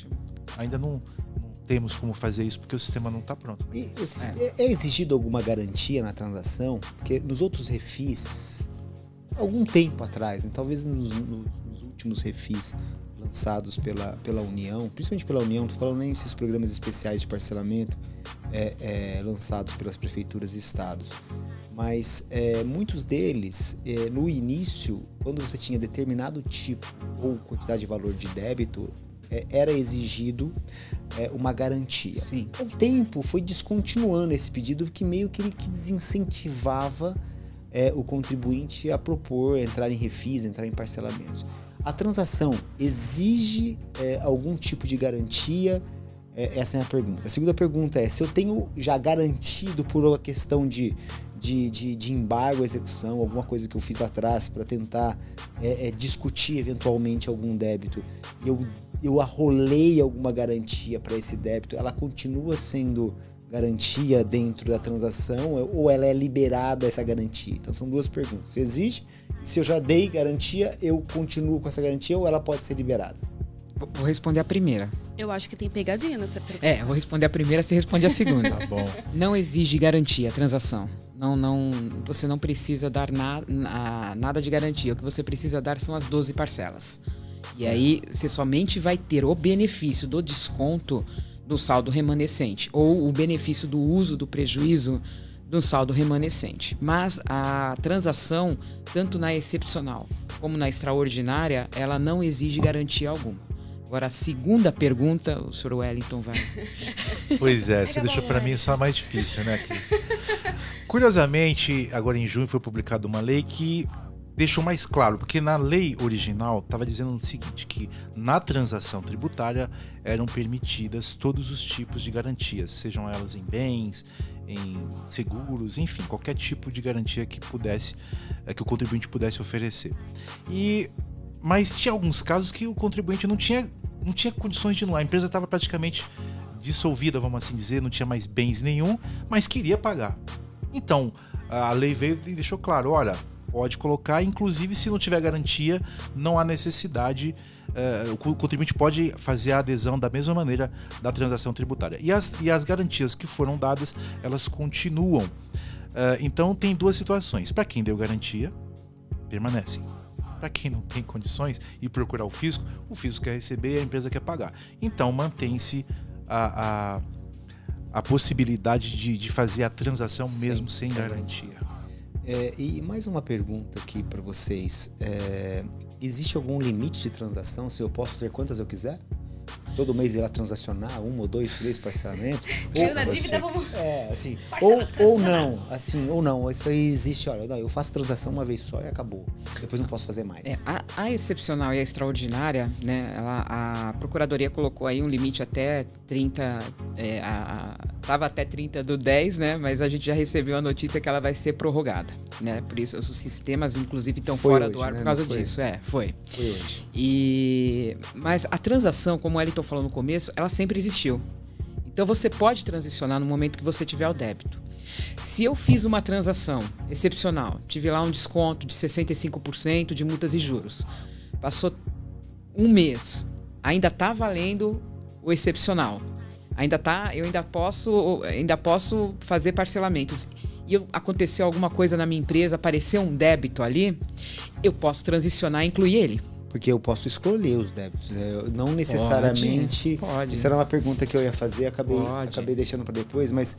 Speaker 4: Ainda não temos como fazer isso porque o sistema não está pronto.
Speaker 2: E é exigido alguma garantia na transação? Porque nos outros refis, algum tempo atrás, né, talvez nos últimos refis lançados pela União, principalmente pela União, não estou falando nem esses programas especiais de parcelamento lançados pelas prefeituras e estados, mas muitos deles, no início, quando você tinha determinado tipo ou quantidade de valor de débito, era exigido uma garantia.
Speaker 3: Sim.
Speaker 2: Com o tempo foi descontinuando esse pedido, que meio que desincentivava o contribuinte a propor, entrar em refis, entrar em parcelamentos. A transação exige algum tipo de garantia? Essa é a minha pergunta. A segunda pergunta é, se eu tenho já garantido por uma questão de embargo à execução, alguma coisa que eu fiz atrás para tentar discutir eventualmente algum débito, eu arrolei alguma garantia para esse débito, ela continua sendo garantia dentro da transação ou ela é liberada essa garantia? Então são duas perguntas. Se existe, se eu já dei garantia, eu continuo com essa garantia ou ela pode ser liberada?
Speaker 3: Vou responder a primeira.
Speaker 1: Eu acho que tem pegadinha nessa pergunta.
Speaker 3: Vou responder a primeira, você responde a segunda.
Speaker 4: Tá bom.
Speaker 3: Não exige garantia a transação. Você não precisa dar nada de garantia. O que você precisa dar são as 12 parcelas. E aí você somente vai ter o benefício do desconto do saldo remanescente ou o benefício do uso do prejuízo do saldo remanescente. Mas a transação, tanto na excepcional como na extraordinária, ela não exige garantia alguma. Agora, a segunda pergunta, o Sr. Wellington vai...
Speaker 4: Pois você deixou para mim só mais difícil, né, Cris? Curiosamente, agora em junho foi publicada uma lei que deixou mais claro, porque na lei original estava dizendo o seguinte, que na transação tributária eram permitidas todos os tipos de garantias, sejam elas em bens, em seguros, enfim, qualquer tipo de garantia que o contribuinte pudesse oferecer. Mas tinha alguns casos que o contribuinte não tinha condições de anular, a empresa estava praticamente dissolvida, vamos assim dizer, não tinha mais bens nenhum, mas queria pagar. Então, a lei veio e deixou claro, olha, pode colocar, inclusive se não tiver garantia, não há necessidade, o contribuinte pode fazer a adesão da mesma maneira da transação tributária. E as garantias que foram dadas, elas continuam. Então tem duas situações. Para quem deu garantia, permanecem. Para quem não tem condições e procurar o fisco quer receber e a empresa quer pagar. Então mantém-se a possibilidade de fazer a transação mesmo sem garantia.
Speaker 2: E mais uma pergunta aqui para vocês. Existe algum limite de transação? Se eu posso ter quantas eu quiser? Todo mês ir lá transacionar 1 ou 2, 3 parcelamentos?
Speaker 1: Caiu na dívida, vamos...
Speaker 2: assim, ou não. Isso aí existe, olha, não, eu faço transação uma vez só e acabou. Depois não posso fazer mais.
Speaker 3: A excepcional e a extraordinária, né, a Procuradoria colocou aí um limite até 30... estava até 30/10, né? Mas a gente já recebeu a notícia que ela vai ser prorrogada, né? Por isso, os sistemas, inclusive, estão fora
Speaker 2: hoje,
Speaker 3: do ar
Speaker 2: né?
Speaker 3: por causa
Speaker 2: Não foi?
Speaker 3: disso. Foi.
Speaker 2: Foi hoje.
Speaker 3: Mas a transação, como o Wellington falou no começo, ela sempre existiu. Então, você pode transicionar no momento que você tiver o débito. Se eu fiz uma transação excepcional, tive lá um desconto de 65% de multas e juros, passou um mês, ainda está valendo o excepcional. Eu ainda posso fazer parcelamentos. E aconteceu alguma coisa na minha empresa, apareceu um débito ali, eu posso transicionar e incluir ele.
Speaker 2: Porque eu posso escolher os débitos. Não necessariamente.
Speaker 3: Pode.
Speaker 2: Isso era uma pergunta que eu ia fazer, acabei deixando para depois, mas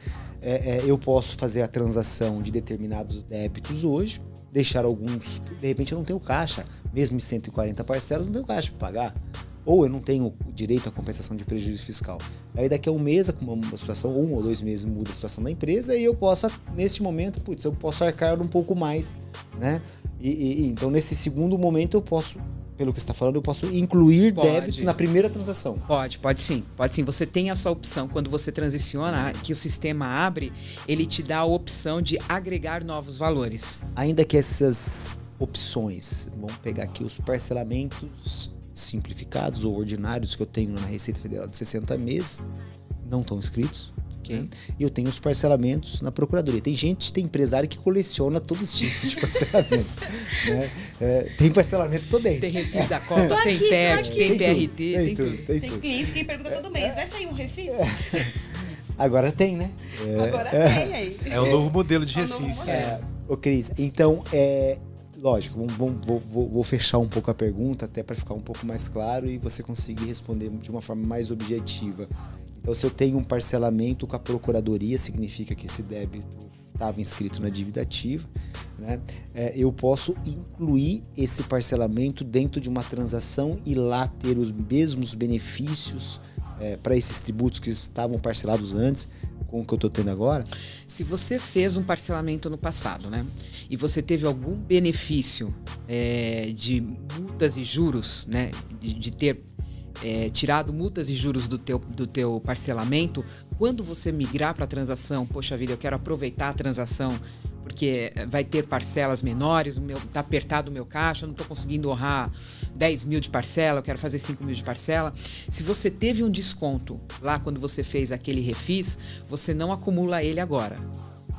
Speaker 2: eu posso fazer a transação de determinados débitos hoje, deixar alguns. De repente eu não tenho caixa, mesmo em 140 parcelas, não tenho caixa para pagar. Ou eu não tenho direito à compensação de prejuízo fiscal. Aí daqui a um mês, uma situação, 1 ou 2 meses muda a situação da empresa e eu posso, neste momento, eu posso arcar um pouco mais, né? Então, nesse segundo momento, eu posso, pelo que você está falando, eu posso incluir débitos na primeira transação.
Speaker 3: Pode sim. Você tem essa opção. Quando você transiciona, que o sistema abre, ele te dá a opção de agregar novos valores.
Speaker 2: Ainda que essas opções, vamos pegar aqui os parcelamentos simplificados ou ordinários que eu tenho na Receita Federal de 60 meses, não estão inscritos.
Speaker 3: Okay.
Speaker 2: Né? E eu tenho os parcelamentos na Procuradoria. Tem empresário que coleciona todos os tipos de parcelamentos. Né? Tem parcelamento todo dentro.
Speaker 3: Tem refis da Copa, tem PET, tem PRT, tem tudo.
Speaker 1: Tem cliente que pergunta todo mês, vai sair um refis?
Speaker 2: Agora tem, né?
Speaker 1: Agora tem aí.
Speaker 4: É o novo modelo de refis.
Speaker 2: Ô Cris, então, lógico, vou fechar um pouco a pergunta até para ficar um pouco mais claro e você conseguir responder de uma forma mais objetiva. Então, se eu tenho um parcelamento com a Procuradoria, significa que esse débito estava inscrito na dívida ativa, né? Eu posso incluir esse parcelamento dentro de uma transação e lá ter os mesmos benefícios para esses tributos que estavam parcelados antes, com o que eu estou tendo agora?
Speaker 3: Se você fez um parcelamento no passado, né, e você teve algum benefício de multas e juros, né, de ter tirado multas e juros do teu parcelamento, quando você migrar para a transação, poxa vida, eu quero aproveitar a transação porque vai ter parcelas menores, tá apertado o meu caixa, eu não estou conseguindo honrar 10 mil de parcela, eu quero fazer 5 mil de parcela. Se você teve um desconto lá quando você fez aquele refis, você não acumula ele agora.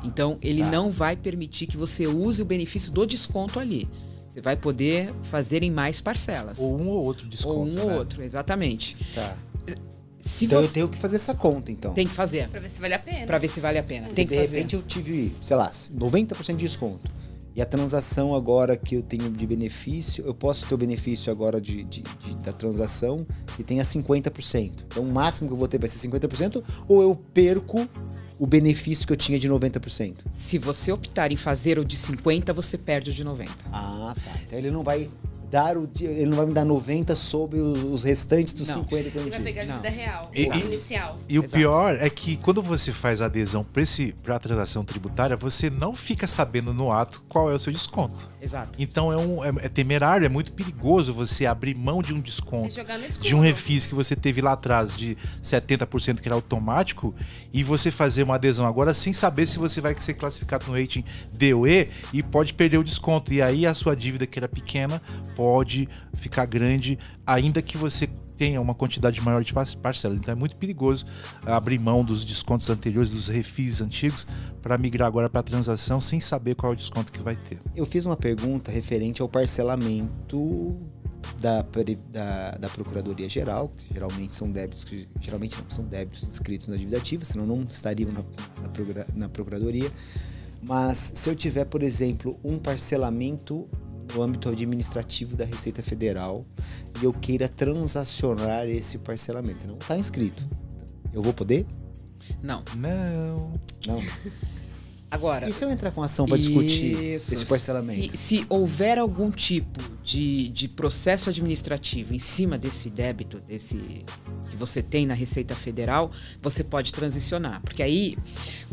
Speaker 3: Então, ele não vai permitir que você use o benefício do desconto ali. Você vai poder fazer em mais parcelas.
Speaker 4: Ou um ou outro desconto.
Speaker 3: Ou um ou outro, exatamente.
Speaker 2: Tá. Então eu tenho que fazer essa conta, então.
Speaker 3: Tem que fazer.
Speaker 1: Pra ver se vale a pena.
Speaker 3: Pra ver se vale a pena. Tem que
Speaker 2: de
Speaker 3: fazer.
Speaker 2: repente eu tive, sei lá, 90% de desconto. E a transação agora que eu tenho de benefício, eu posso ter o benefício agora da transação que tenha 50%. Então o máximo que eu vou ter vai ser 50%, ou eu perco o benefício que eu tinha de 90%?
Speaker 3: Se você optar em fazer o de 50%, você perde o de 90%.
Speaker 2: Ah, tá. Então ele não vai me dar 90 sobre os restantes dos 50 que eu não
Speaker 1: tive. Ele vai pegar a dívida real, inicial.
Speaker 4: E o pior é que quando você faz a adesão para a transação tributária, você não fica sabendo no ato qual é o seu desconto.
Speaker 3: Exato.
Speaker 4: Então é temerário, é muito perigoso você abrir mão de um desconto, de um refis que você teve lá atrás de 70% que era automático, e você fazer uma adesão agora sem saber se você vai ser classificado no rating D ou E e pode perder o desconto. E aí a sua dívida, que era pequena, pode ficar grande, ainda que você tenha uma quantidade maior de parcelas. Então é muito perigoso abrir mão dos descontos anteriores, dos refis antigos, para migrar agora para a transação sem saber qual é o desconto que vai ter.
Speaker 2: Eu fiz uma pergunta referente ao parcelamento da Procuradoria Geral, que geralmente são débitos, são débitos inscritos na dívida ativa, senão não estariam na Procuradoria. Mas se eu tiver, por exemplo, um parcelamento no âmbito administrativo da Receita Federal e eu queira transacionar esse parcelamento, não está inscrito, eu vou poder?
Speaker 3: Não. Agora,
Speaker 2: e se eu entrar com ação para discutir esse parcelamento?
Speaker 3: Se houver algum tipo de processo administrativo em cima desse débito, que você tem na Receita Federal, você pode transicionar. Porque aí,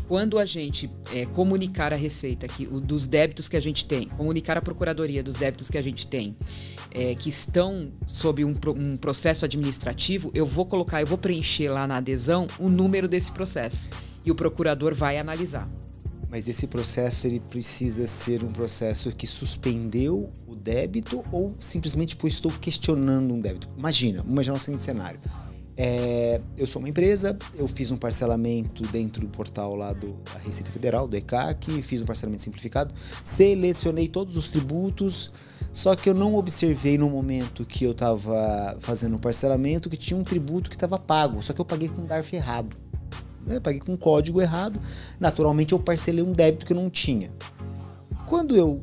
Speaker 3: quando a gente comunicar a Receita dos débitos que a gente tem, comunicar a Procuradoria dos débitos que a gente tem, que estão sob um processo administrativo, eu vou preencher lá na adesão o número desse processo. E e o procurador vai analisar.
Speaker 2: Mas esse processo, ele precisa ser um processo que suspendeu o débito ou simplesmente estou questionando um débito? Imagina o seguinte cenário. Eu sou uma empresa, eu fiz um parcelamento dentro do portal lá da Receita Federal, do ECAC, fiz um parcelamento simplificado, selecionei todos os tributos, só que eu não observei no momento que eu estava fazendo o parcelamento que tinha um tributo que estava pago, só que eu paguei com um DARF errado. Eu paguei com um código errado, naturalmente eu parcelei um débito que eu não tinha. Quando eu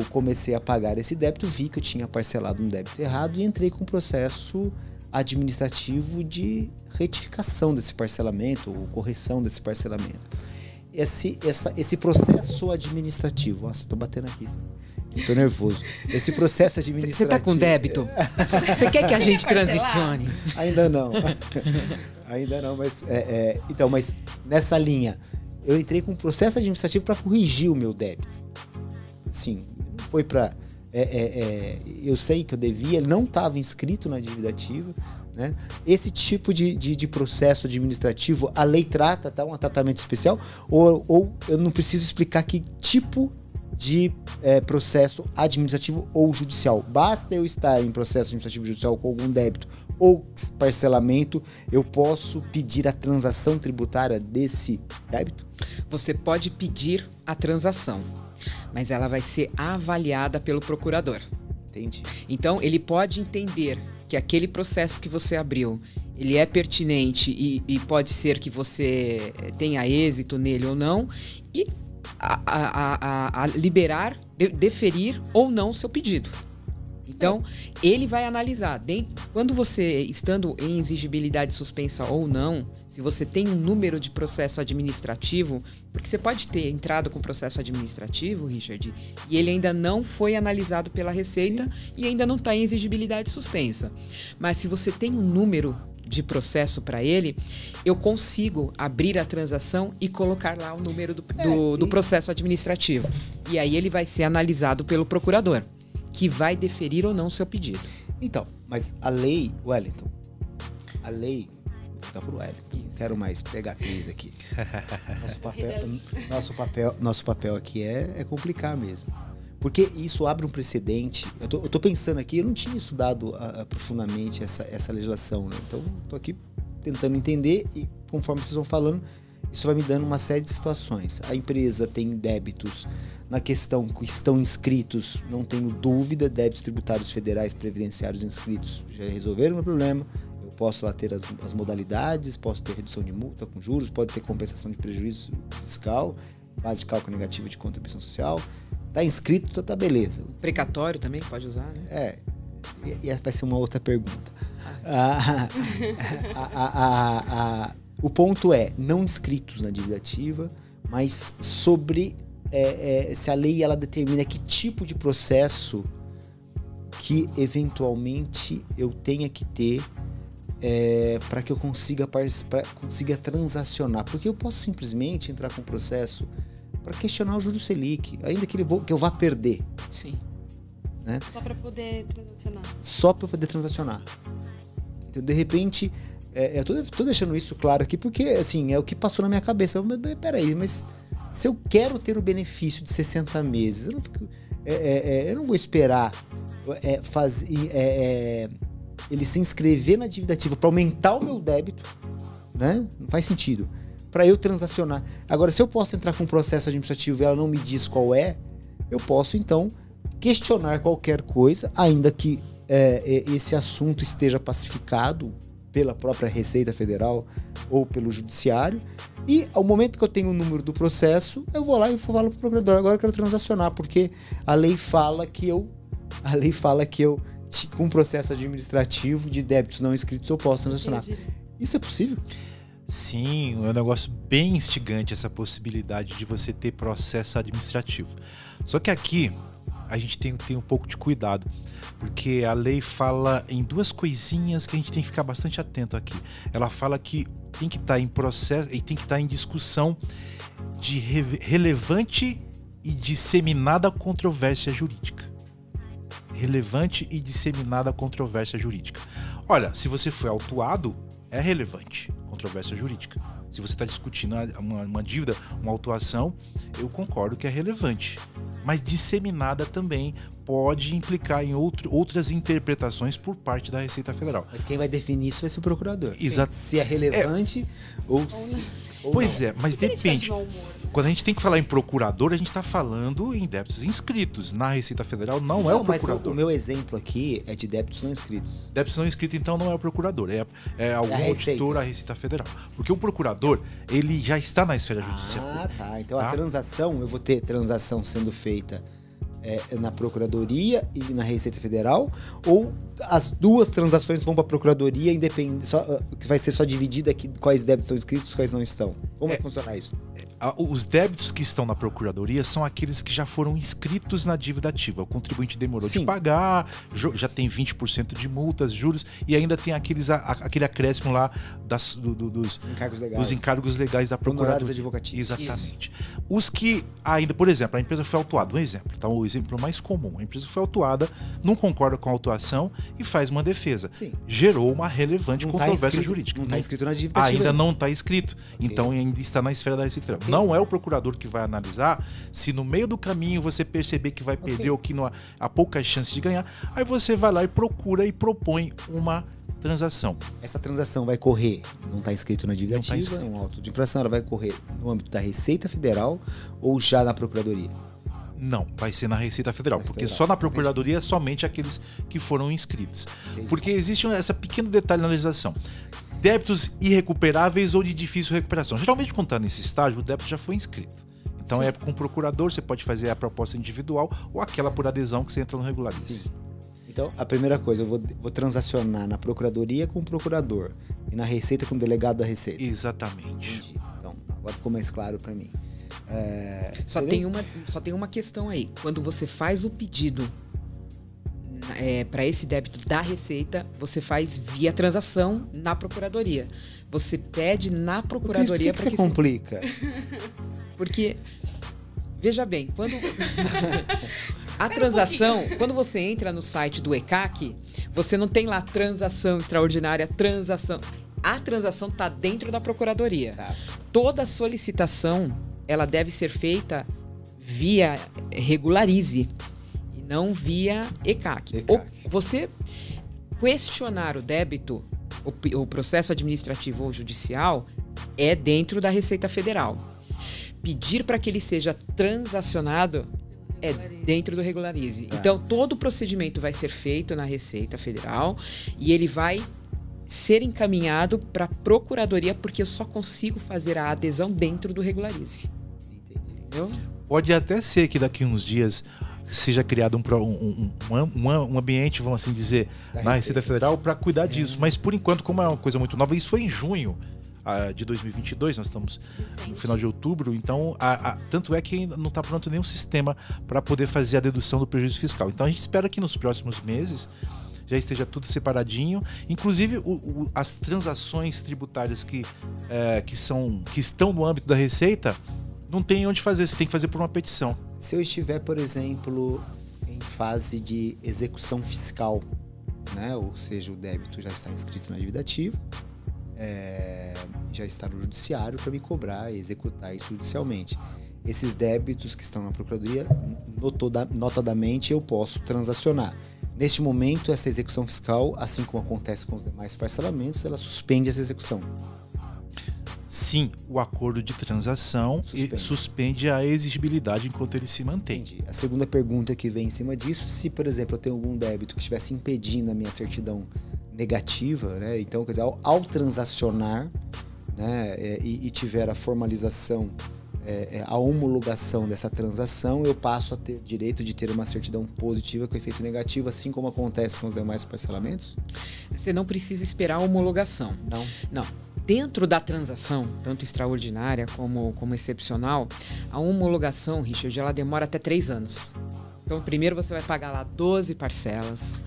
Speaker 2: comecei a pagar esse débito, vi que eu tinha parcelado um débito errado e entrei com um processo administrativo de retificação desse parcelamento ou correção desse parcelamento. Esse processo administrativo... Nossa, tô batendo aqui. Tô nervoso. Esse processo administrativo...
Speaker 3: Você tá com débito? Você quer que a gente transicione?
Speaker 2: Ainda não. Ainda não, mas... Então, mas nessa linha, eu entrei com um processo administrativo para corrigir o meu débito. Sim, não foi para... eu sei que eu devia, ele não estava inscrito na dívida ativa, né? Esse tipo de processo administrativo, a lei trata, tá? Um tratamento especial, ou eu não preciso explicar que tipo de processo administrativo ou judicial. Basta eu estar em processo administrativo judicial com algum débito ou parcelamento, eu posso pedir a transação tributária desse débito?
Speaker 3: Você pode pedir a transação, mas ela vai ser avaliada pelo procurador.
Speaker 2: Entendi.
Speaker 3: Então, ele pode entender que aquele processo que você abriu, ele é pertinente e pode ser que você tenha êxito nele ou não, e a liberar, deferir ou não o seu pedido. Então, ele vai analisar. Quando você, estando em exigibilidade suspensa ou não, se você tem um número de processo administrativo, porque você pode ter entrado com processo administrativo, Richard, e ele ainda não foi analisado pela Receita. Sim. E ainda não está em exigibilidade suspensa. Mas se você tem um número de processo para ele, eu consigo abrir a transação e colocar lá o número do processo administrativo. E aí ele vai ser analisado pelo procurador, que vai deferir ou não o seu pedido. Então,
Speaker 2: mas a lei, Wellington, dá pro Wellington, não quero mais pegar a crise aqui. Nosso papel aqui é complicar mesmo. Porque isso abre um precedente. Eu tô pensando aqui, eu não tinha estudado profundamente essa legislação, né? Então, tô aqui tentando entender e, conforme vocês vão falando, isso vai me dando uma série de situações. A empresa tem débitos na questão que estão inscritos, não tenho dúvida, débitos tributários federais previdenciários inscritos já resolveram o meu problema. Eu posso lá ter as modalidades, posso ter redução de multa com juros, pode ter compensação de prejuízo fiscal, base de cálculo negativa de contribuição social. Tá inscrito, então tá beleza.
Speaker 3: Precatório também pode usar, né?
Speaker 2: E vai ser uma outra pergunta. O ponto é, não inscritos na dívida ativa, mas sobre se a lei ela determina que tipo de processo que eventualmente eu tenha que ter para que eu consiga transacionar. Porque eu posso simplesmente entrar com um processo para questionar o juros Selic, ainda que eu vá perder.
Speaker 3: Sim.
Speaker 1: Né? Só para poder transacionar.
Speaker 2: Só para poder transacionar. Então, de repente, eu tô deixando isso claro aqui porque, assim, é o que passou na minha cabeça. Mas, peraí, mas se eu quero ter o benefício de 60 meses, eu não vou esperar ele se inscrever na dívida ativa para aumentar o meu débito, né? Não faz sentido. Para eu transacionar. Agora, se eu posso entrar com um processo administrativo e ela não me diz qual é, eu posso, então, questionar qualquer coisa, ainda que esse assunto esteja pacificado pela própria Receita Federal ou pelo Judiciário. E, ao momento que eu tenho o número do processo, eu vou lá e falo para o procurador, agora eu quero transacionar, porque a lei fala que eu, com um processo administrativo de débitos não inscritos, eu posso transacionar. Isso é possível?
Speaker 4: Sim, é um negócio bem instigante essa possibilidade de você ter processo administrativo. Só que aqui a gente tem um pouco de cuidado, porque a lei fala em duas coisinhas que a gente tem que ficar bastante atento aqui. Ela fala que tem que estar em processo e tem que estar em discussão de relevante e disseminada controvérsia jurídica. Relevante e disseminada controvérsia jurídica. Olha, se você foi autuado, é relevante controvérsia jurídica. Se você está discutindo uma dívida, uma autuação, eu concordo que é relevante. Mas disseminada também pode implicar em outras interpretações por parte da Receita Federal.
Speaker 2: Mas quem vai definir isso vai ser o procurador.
Speaker 4: Exato.
Speaker 2: Se é relevante ou se...
Speaker 4: Pois é, mas
Speaker 1: Se ele tiver de
Speaker 4: depende.
Speaker 1: mau humor.
Speaker 4: Quando a gente tem que falar em procurador, a gente está falando em débitos inscritos. Na Receita Federal não é o
Speaker 2: mas
Speaker 4: procurador.
Speaker 2: o meu exemplo aqui é de débitos não inscritos.
Speaker 4: Débitos não inscritos, então, não é o procurador. É algum auditor, a Receita Federal. Porque o procurador, ele já está na esfera judicial.
Speaker 2: Ah, tá. Então
Speaker 4: Tá?
Speaker 2: a transação, eu vou ter transação sendo feita na Procuradoria e na Receita Federal, ou as duas transações vão para a Procuradoria, independente, que vai ser só dividida aqui quais débitos estão inscritos, quais não estão. Como vai funcionar isso?
Speaker 4: Os débitos que estão na Procuradoria são aqueles que já foram inscritos na dívida ativa. O contribuinte demorou de pagar, já tem 20% de multas, juros, e ainda tem aquele acréscimo lá dos encargos legais da Procuradoria.
Speaker 2: Honorários advocatícios.
Speaker 4: Exatamente. Os que ainda, por exemplo, a empresa foi autuada, um exemplo, tá? O exemplo mais comum. A empresa foi autuada, não concorda com a autuação e faz uma defesa.
Speaker 2: Sim.
Speaker 4: Gerou uma relevante controvérsia jurídica.
Speaker 2: Não está escrito na dívida ativa.
Speaker 4: Ainda não está escrito. Okay. Então ainda está na esfera da Receita Federal. Okay. Não é o procurador que vai analisar. Se no meio do caminho você perceber que vai perder ou que não há pouca chance de ganhar, aí você vai lá e procura e propõe uma transação.
Speaker 2: Essa transação vai correr, não está inscrito na dívida ativa, é um auto de infração, ela vai correr no âmbito da Receita Federal ou já na Procuradoria?
Speaker 4: Não, vai ser na Receita Federal, porque só na Procuradoria somente aqueles que foram inscritos. Entendi. Porque existe esse pequeno detalhe na legislação. Débitos irrecuperáveis ou de difícil recuperação. Geralmente, quando está nesse estágio, o débito já foi inscrito. Então, Sim. Com o procurador, você pode fazer a proposta individual ou aquela por adesão que você entra no Regularize.
Speaker 2: Então, a primeira coisa, eu vou transacionar na Procuradoria com o procurador e na Receita com o delegado da Receita.
Speaker 4: Exatamente.
Speaker 2: Entendi. Então, agora ficou mais claro para mim.
Speaker 3: Só tem uma questão aí. Quando você faz o pedido para esse débito da Receita, você faz via transação na Procuradoria. Você pede na Procuradoria
Speaker 2: para que você complica?
Speaker 3: Porque, veja bem, quando a transação, quando você entra no site do ECAC, você não tem lá transação extraordinária, transação. A transação está dentro da Procuradoria.
Speaker 2: Tá.
Speaker 3: Toda solicitação ela deve ser feita Regularize e não via ECAC. Você questionar o débito, o processo administrativo ou judicial, é dentro da Receita Federal. Pedir para que ele seja transacionado é dentro do Regularize. Então, todo o procedimento vai ser feito na Receita Federal e ele vai ser encaminhado para a Procuradoria, porque eu só consigo fazer a adesão dentro do Regularize. Entendeu?
Speaker 4: Pode até ser que daqui a uns dias seja criado um ambiente, vamos assim dizer, na Receita Federal para cuidar disso. Mas, por enquanto, como é uma coisa muito nova, isso foi em junho de 2022, nós estamos no final de outubro, então tanto é que ainda não está pronto nenhum sistema para poder fazer a dedução do prejuízo fiscal. Então, a gente espera que nos próximos meses já esteja tudo separadinho, inclusive as transações tributárias que estão no âmbito da Receita, não tem onde fazer, você tem que fazer por uma petição.
Speaker 2: Se eu estiver, por exemplo, em fase de execução fiscal, né? Ou seja, o débito já está inscrito na dívida ativa, já está no judiciário para me cobrar e executar isso judicialmente. Esses débitos que estão na Procuradoria, notadamente, eu posso transacionar. Neste momento, essa execução fiscal, assim como acontece com os demais parcelamentos, ela suspende essa execução.
Speaker 4: Sim, o acordo de transação suspende a exigibilidade enquanto ele se mantém.
Speaker 2: Entendi. A segunda pergunta que vem em cima disso, se, por exemplo, eu tenho algum débito que estivesse impedindo a minha certidão negativa, né? Então, quer dizer, ao transacionar, né, e tiver a formalização, a homologação dessa transação, eu passo a ter direito de ter uma certidão positiva com efeito negativo, assim como acontece com os demais parcelamentos?
Speaker 3: Você não precisa esperar a homologação. Não. Dentro da transação, tanto extraordinária como excepcional, a homologação, Richard, ela demora até 3 anos. Então, primeiro você vai pagar lá 12 parcelas,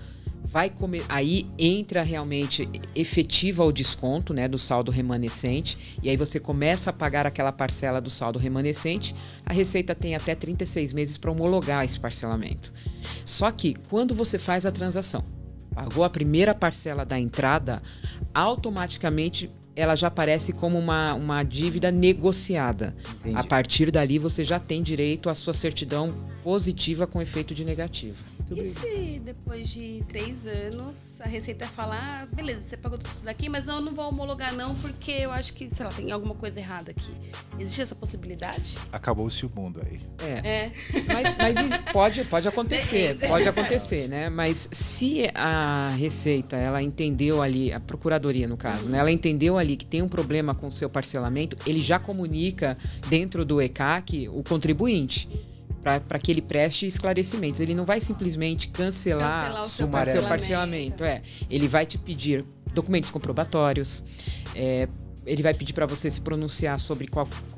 Speaker 3: aí entra realmente efetiva o desconto, né, do saldo remanescente, e aí você começa a pagar aquela parcela do saldo remanescente. A Receita tem até 36 meses para homologar esse parcelamento. Só que quando você faz a transação, pagou a primeira parcela da entrada, automaticamente ela já aparece como uma dívida negociada.
Speaker 2: Entendi.
Speaker 3: A partir dali, você já tem direito à sua certidão positiva com efeito de negativa.
Speaker 2: Muito
Speaker 1: E
Speaker 2: bem.
Speaker 1: se depois de 3 anos a Receita falar, beleza, você pagou tudo isso daqui, mas não vou homologar não, porque eu acho que, sei lá, tem alguma coisa errada aqui. Existe essa possibilidade?
Speaker 4: Acabou-se o mundo aí.
Speaker 1: É.
Speaker 3: Mas pode acontecer,
Speaker 1: Depende.
Speaker 3: pode acontecer, né? Mas se a Receita, ela entendeu ali, a Procuradoria no caso, né? Ela entendeu ali que tem um problema com o seu parcelamento, ele já comunica dentro do ECAC o contribuinte para que ele preste esclarecimentos. Ele não vai simplesmente cancelar
Speaker 1: o seu
Speaker 3: seu parcelamento. Ele vai te pedir documentos comprobatórios, ele vai pedir para você se pronunciar sobre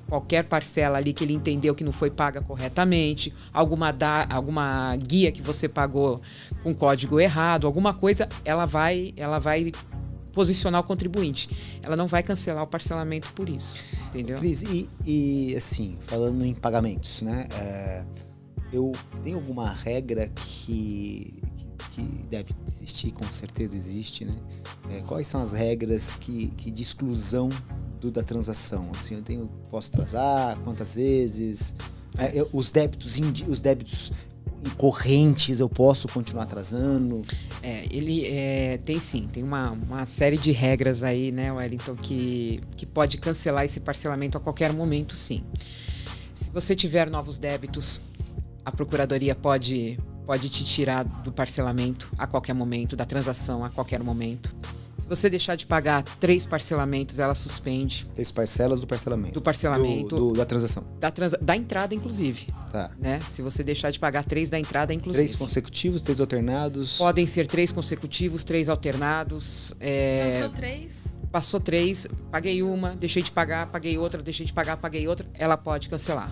Speaker 3: qualquer parcela ali que ele entendeu que não foi paga corretamente, alguma guia que você pagou com código errado, alguma coisa, ela vai posicionar o contribuinte. Ela não vai cancelar o parcelamento por isso, entendeu?
Speaker 2: Cris, e assim, falando em pagamentos, né? Eu tenho alguma regra que deve existir, com certeza existe, né? Quais são as regras de exclusão da transação? Assim, posso atrasar, quantas vezes? Os débitos correntes eu posso continuar atrasando?
Speaker 3: Ele tem sim, tem uma série de regras aí, né, Wellington, que pode cancelar esse parcelamento a qualquer momento, sim. Se você tiver novos débitos, a Procuradoria pode te tirar do parcelamento a qualquer momento, da transação a qualquer momento. Se você deixar de pagar 3 parcelamentos, ela suspende.
Speaker 2: 3 parcelas do parcelamento.
Speaker 3: Do parcelamento.
Speaker 2: Da transação.
Speaker 3: Da entrada, inclusive.
Speaker 2: Tá.
Speaker 3: Né? Se você deixar de pagar 3 da entrada, inclusive.
Speaker 2: 3 consecutivos, 3 alternados.
Speaker 3: Podem ser 3 consecutivos, 3 alternados.
Speaker 1: Passou 3.
Speaker 3: Passou 3, paguei uma, deixei de pagar, paguei outra, deixei de pagar, paguei outra. Ela pode cancelar.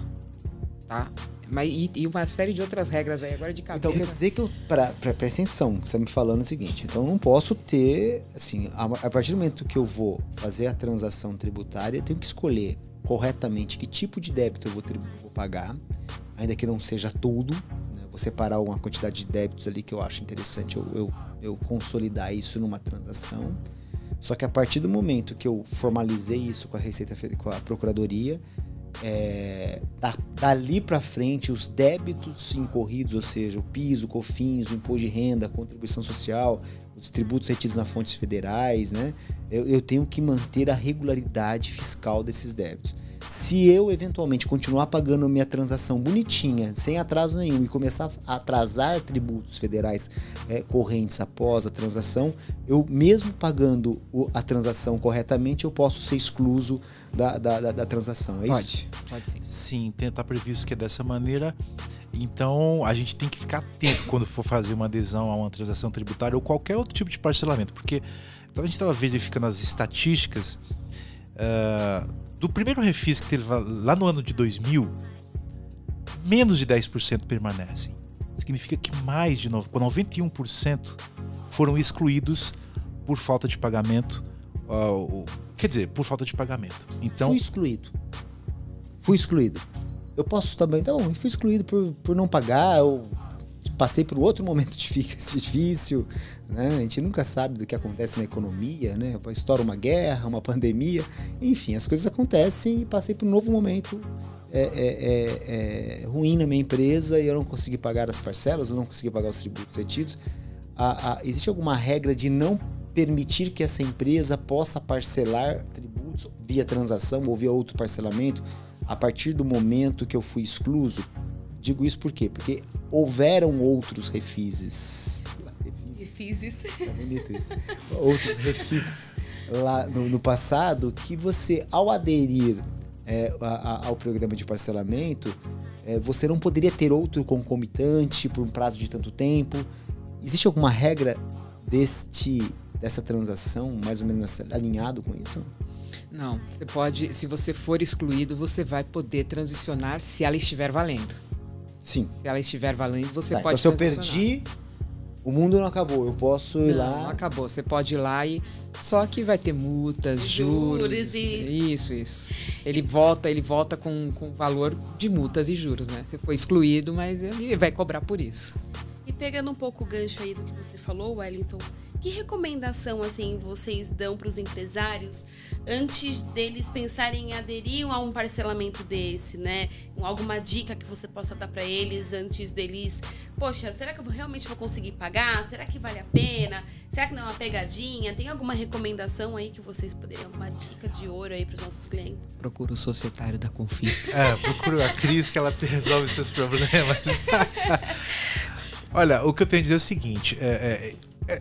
Speaker 3: Tá? Mas, e uma série de outras regras aí, agora de cabeça.
Speaker 2: Então quer dizer que presta atenção, você está me falando o seguinte, então eu não posso ter, assim, a partir do momento que eu vou fazer a transação tributária, eu tenho que escolher corretamente que tipo de débito eu vou pagar, ainda que não seja tudo, né? Vou separar uma quantidade de débitos ali que eu acho interessante eu consolidar isso numa transação. Só que a partir do momento que eu formalizei isso com a Receita, com a Procuradoria, dali para frente os débitos incorridos, ou seja, o PIS, o COFINS, o imposto de renda, a contribuição social, os tributos retidos nas fontes federais, né? Eu tenho que manter a regularidade fiscal desses débitos. Se eu eventualmente continuar pagando a minha transação bonitinha, sem atraso nenhum, e começar a atrasar tributos federais correntes após a transação, eu mesmo pagando a transação corretamente, eu posso ser excluso da transação, é isso?
Speaker 3: Pode sim.
Speaker 4: Sim, tá previsto que é dessa maneira. Então, a gente tem que ficar atento quando for fazer uma adesão a uma transação tributária ou qualquer outro tipo de parcelamento, porque então, a gente estava verificando as estatísticas do primeiro refis que teve lá no ano de 2000, menos de 10% permanecem. Significa que mais de 91% foram excluídos por falta de pagamento, quer dizer, por falta de pagamento. Então,
Speaker 2: Fui excluído. Eu posso também, então, eu fui excluído por não pagar, eu passei por outro momento difícil, né? A gente nunca sabe do que acontece na economia, né? Estoura uma guerra, uma pandemia, enfim, as coisas acontecem e passei por um novo momento ruim na minha empresa e eu não consegui pagar as parcelas, eu não consegui pagar os tributos retidos. Existe alguma regra de não permitir que essa empresa possa parcelar tributos via transação ou via outro parcelamento a partir do momento que eu fui excluso? Digo isso por quê? Porque houveram outros refises. Tá bonito isso. Outros refis lá no passado que você, ao aderir ao programa de parcelamento, você não poderia ter outro concomitante por um prazo de tanto tempo. Existe alguma regra dessa transação mais ou menos alinhado com isso?
Speaker 3: Não, você pode, se você for excluído, você vai poder transicionar se ela estiver valendo.
Speaker 2: Sim.
Speaker 3: Se ela estiver valendo, você pode
Speaker 2: então se eu perdi, o mundo não acabou, eu posso ir lá...
Speaker 3: Não acabou, você pode ir lá e... Só que vai ter multas, juros
Speaker 1: e...
Speaker 3: Isso. Ele volta com valor de multas e juros, né? Você foi excluído, mas ele vai cobrar por isso.
Speaker 1: E pegando um pouco o gancho aí do que você falou, Wellington, Que recomendação, assim, vocês dão para os empresários antes deles pensarem em aderir a um parcelamento desse, né? Alguma dica que você possa dar para eles antes deles... Poxa, será que eu realmente vou conseguir pagar? Será que vale a pena? Será que não é uma pegadinha? Tem alguma recomendação aí que vocês poderiam... Alguma dica de ouro aí para os nossos clientes?
Speaker 3: Procura o societário da Confirp.
Speaker 4: Procura a Cris que ela resolve seus problemas. Olha, o que eu tenho a dizer é o seguinte...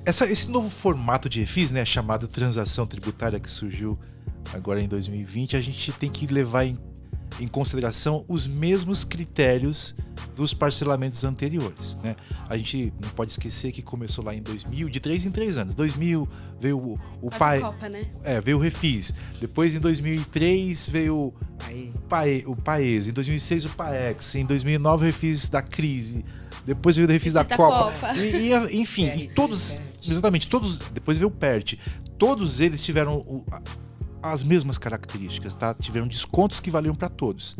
Speaker 4: Esse novo formato de refis, né, chamado transação tributária, que surgiu agora em 2020, a gente tem que levar em consideração os mesmos critérios dos parcelamentos anteriores, né? A gente não pode esquecer que começou lá em 2000, de 3 em 3 anos. 2000 veio o
Speaker 1: Copa, né?
Speaker 4: Veio o refis. Depois, em 2003, veio o Paes. Em 2006, o Paex. Em 2009, o refis da crise. Depois veio o refis da Copa. Enfim, e todos... Exatamente, todos... Depois veio o PERT. Todos eles tiveram as mesmas características, tá? Tiveram descontos que valiam para todos.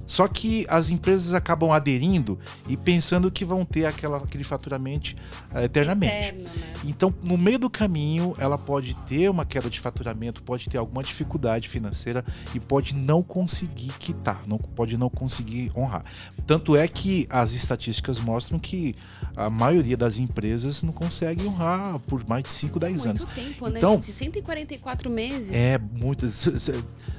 Speaker 4: Só que as empresas acabam aderindo e pensando que vão ter aquele faturamento eternamente.
Speaker 1: Eterno, né?
Speaker 4: Então, no meio do caminho, ela pode ter uma queda de faturamento, pode ter alguma dificuldade financeira e pode não conseguir quitar, pode não conseguir honrar. Tanto é que as estatísticas mostram que a maioria das empresas não consegue honrar por mais de 5, 10 anos.
Speaker 1: Muito tempo, né,
Speaker 4: então,
Speaker 1: gente? 144 meses.
Speaker 4: Muitas.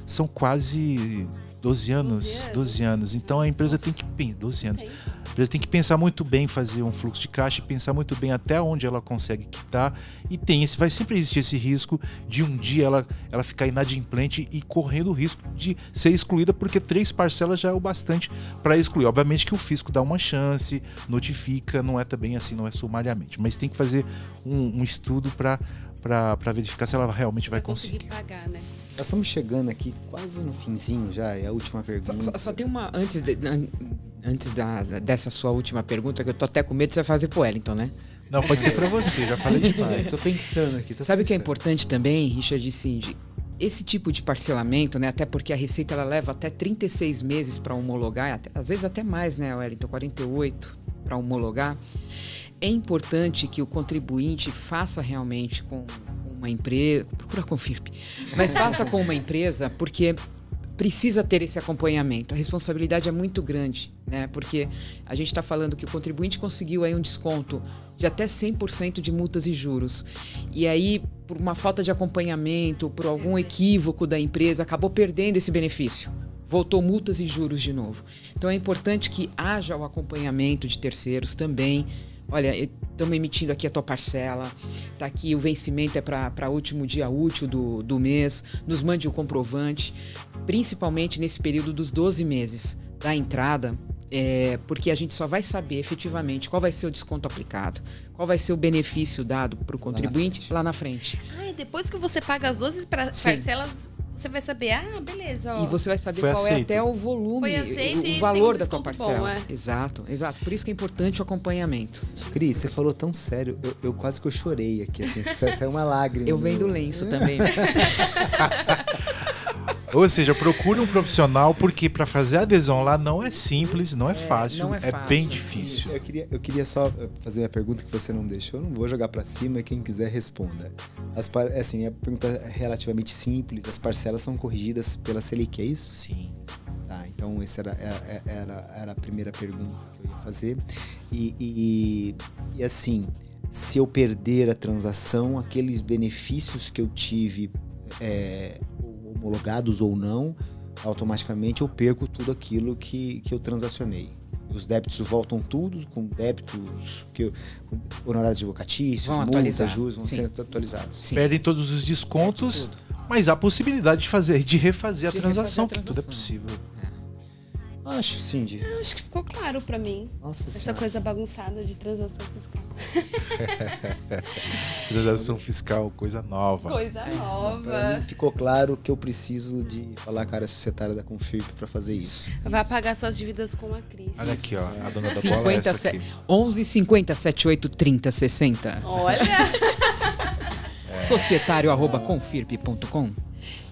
Speaker 4: São quase 12 anos. 12 anos. Então a empresa tem que... 12 anos. A empresa tem que pensar muito bem, fazer um fluxo de caixa, pensar muito bem até onde ela consegue quitar. E vai sempre existir esse risco de um dia ela ficar inadimplente e correndo o risco de ser excluída, porque 3 parcelas já é o bastante para excluir. Obviamente que o fisco dá uma chance, notifica, não é também assim, não é sumariamente. Mas tem que fazer um estudo para verificar se ela realmente vai conseguir
Speaker 1: pagar, né?
Speaker 2: Nós estamos chegando aqui quase no finzinho já, é a última pergunta.
Speaker 3: Só tem uma... Antes dessa sua última pergunta, que eu tô até com medo de você fazer pro Wellington, né?
Speaker 4: Não, pode ser para você, já falei demais.
Speaker 2: Tô pensando aqui.
Speaker 3: Sabe o que é importante também, Richard e Cindy? Esse tipo de parcelamento, né? Até porque a Receita ela leva até 36 meses para homologar, às vezes até mais, né, Wellington? 48 para homologar. É importante que o contribuinte faça realmente com uma empresa, procura a Confirp, mas faça com uma empresa, porque precisa ter esse acompanhamento. A responsabilidade é muito grande, né? Porque a gente está falando que o contribuinte conseguiu aí um desconto de até 100% de multas e juros. E aí, por uma falta de acompanhamento, por algum equívoco da empresa, acabou perdendo esse benefício. Voltou multas e juros de novo. Então é importante que haja o acompanhamento de terceiros também. Olha, estamos emitindo aqui a tua parcela, tá aqui, o vencimento é para o último dia útil do mês, nos mande o comprovante, principalmente nesse período dos 12 meses da entrada, porque a gente só vai saber efetivamente qual vai ser o desconto aplicado, qual vai ser o benefício dado para o contribuinte lá na frente.
Speaker 1: E depois que você paga as 12 parcelas... Você vai saber, beleza. Ó.
Speaker 3: E você vai saber qual é até o volume, o valor da tua parcela. Bom, Exato. Por isso que é importante o acompanhamento.
Speaker 2: Cris, você falou tão sério, eu quase que eu chorei aqui, assim, saiu uma lágrima.
Speaker 3: Eu venho do lenço também.
Speaker 4: Ou seja, procure um profissional, porque para fazer a adesão lá não é simples, não é fácil,
Speaker 3: não é fácil,
Speaker 4: bem difícil.
Speaker 2: Eu queria só fazer a pergunta que você não deixou, eu não vou jogar para cima, quem quiser responda. Assim, a pergunta é relativamente simples, as parcelas são corrigidas pela Selic, é isso?
Speaker 4: Sim.
Speaker 2: Tá, então essa era a primeira pergunta que eu ia fazer. E assim, se eu perder a transação, aqueles benefícios que eu tive... homologados ou não, automaticamente eu perco tudo aquilo que eu transacionei. Os débitos voltam tudo, com débitos, com honorários advocatícios, multas, juros, vão ser atualizados.
Speaker 3: Sim.
Speaker 4: Perdem todos os descontos, mas há a possibilidade de refazer a transação, porque tudo é possível.
Speaker 2: Acho, Cindy.
Speaker 1: Acho que ficou claro pra mim.
Speaker 2: Nossa
Speaker 1: Essa
Speaker 2: senhora.
Speaker 1: coisa bagunçada de transação fiscal.
Speaker 4: Transação fiscal, coisa nova.
Speaker 1: Coisa nova.
Speaker 2: Pra mim ficou claro que eu preciso de falar com a área societária da Confirp para fazer isso.
Speaker 1: Vai pagar suas dívidas com a Cris.
Speaker 4: Olha aqui, ó, a dona da bola é essa aqui.
Speaker 3: 11 50 78 30 60.
Speaker 1: Olha!
Speaker 3: Societário@confirp.com.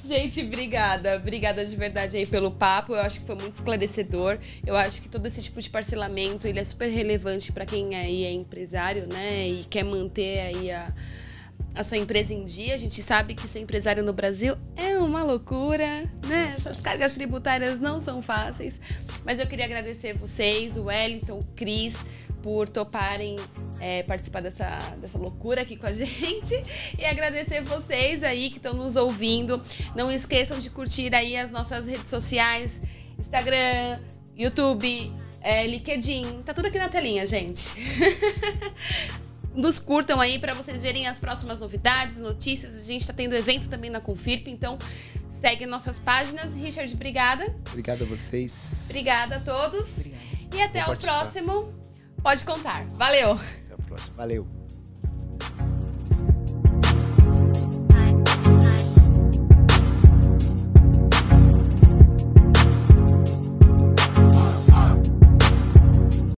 Speaker 1: Gente, obrigada. Obrigada de verdade aí pelo papo. Eu acho que foi muito esclarecedor. Eu acho que todo esse tipo de parcelamento, ele é super relevante para quem aí é empresário, né? E quer manter aí a sua empresa em dia. A gente sabe que ser empresário no Brasil é uma loucura, né? Essas cargas tributárias não são fáceis. Mas eu queria agradecer vocês, o Wellington, o Cris, por toparem participar dessa loucura aqui com a gente. E agradecer vocês aí que estão nos ouvindo. Não esqueçam de curtir aí as nossas redes sociais, Instagram, YouTube, LinkedIn. Tá tudo aqui na telinha, gente. Nos curtam aí para vocês verem as próximas novidades, notícias. A gente tá tendo evento também na Confirp, então segue nossas páginas. Richard, obrigada.
Speaker 2: Obrigado a vocês.
Speaker 1: Obrigada a todos.
Speaker 3: Obrigado.
Speaker 1: E até o próximo. Pode contar. Valeu!
Speaker 2: Até a próxima. Valeu.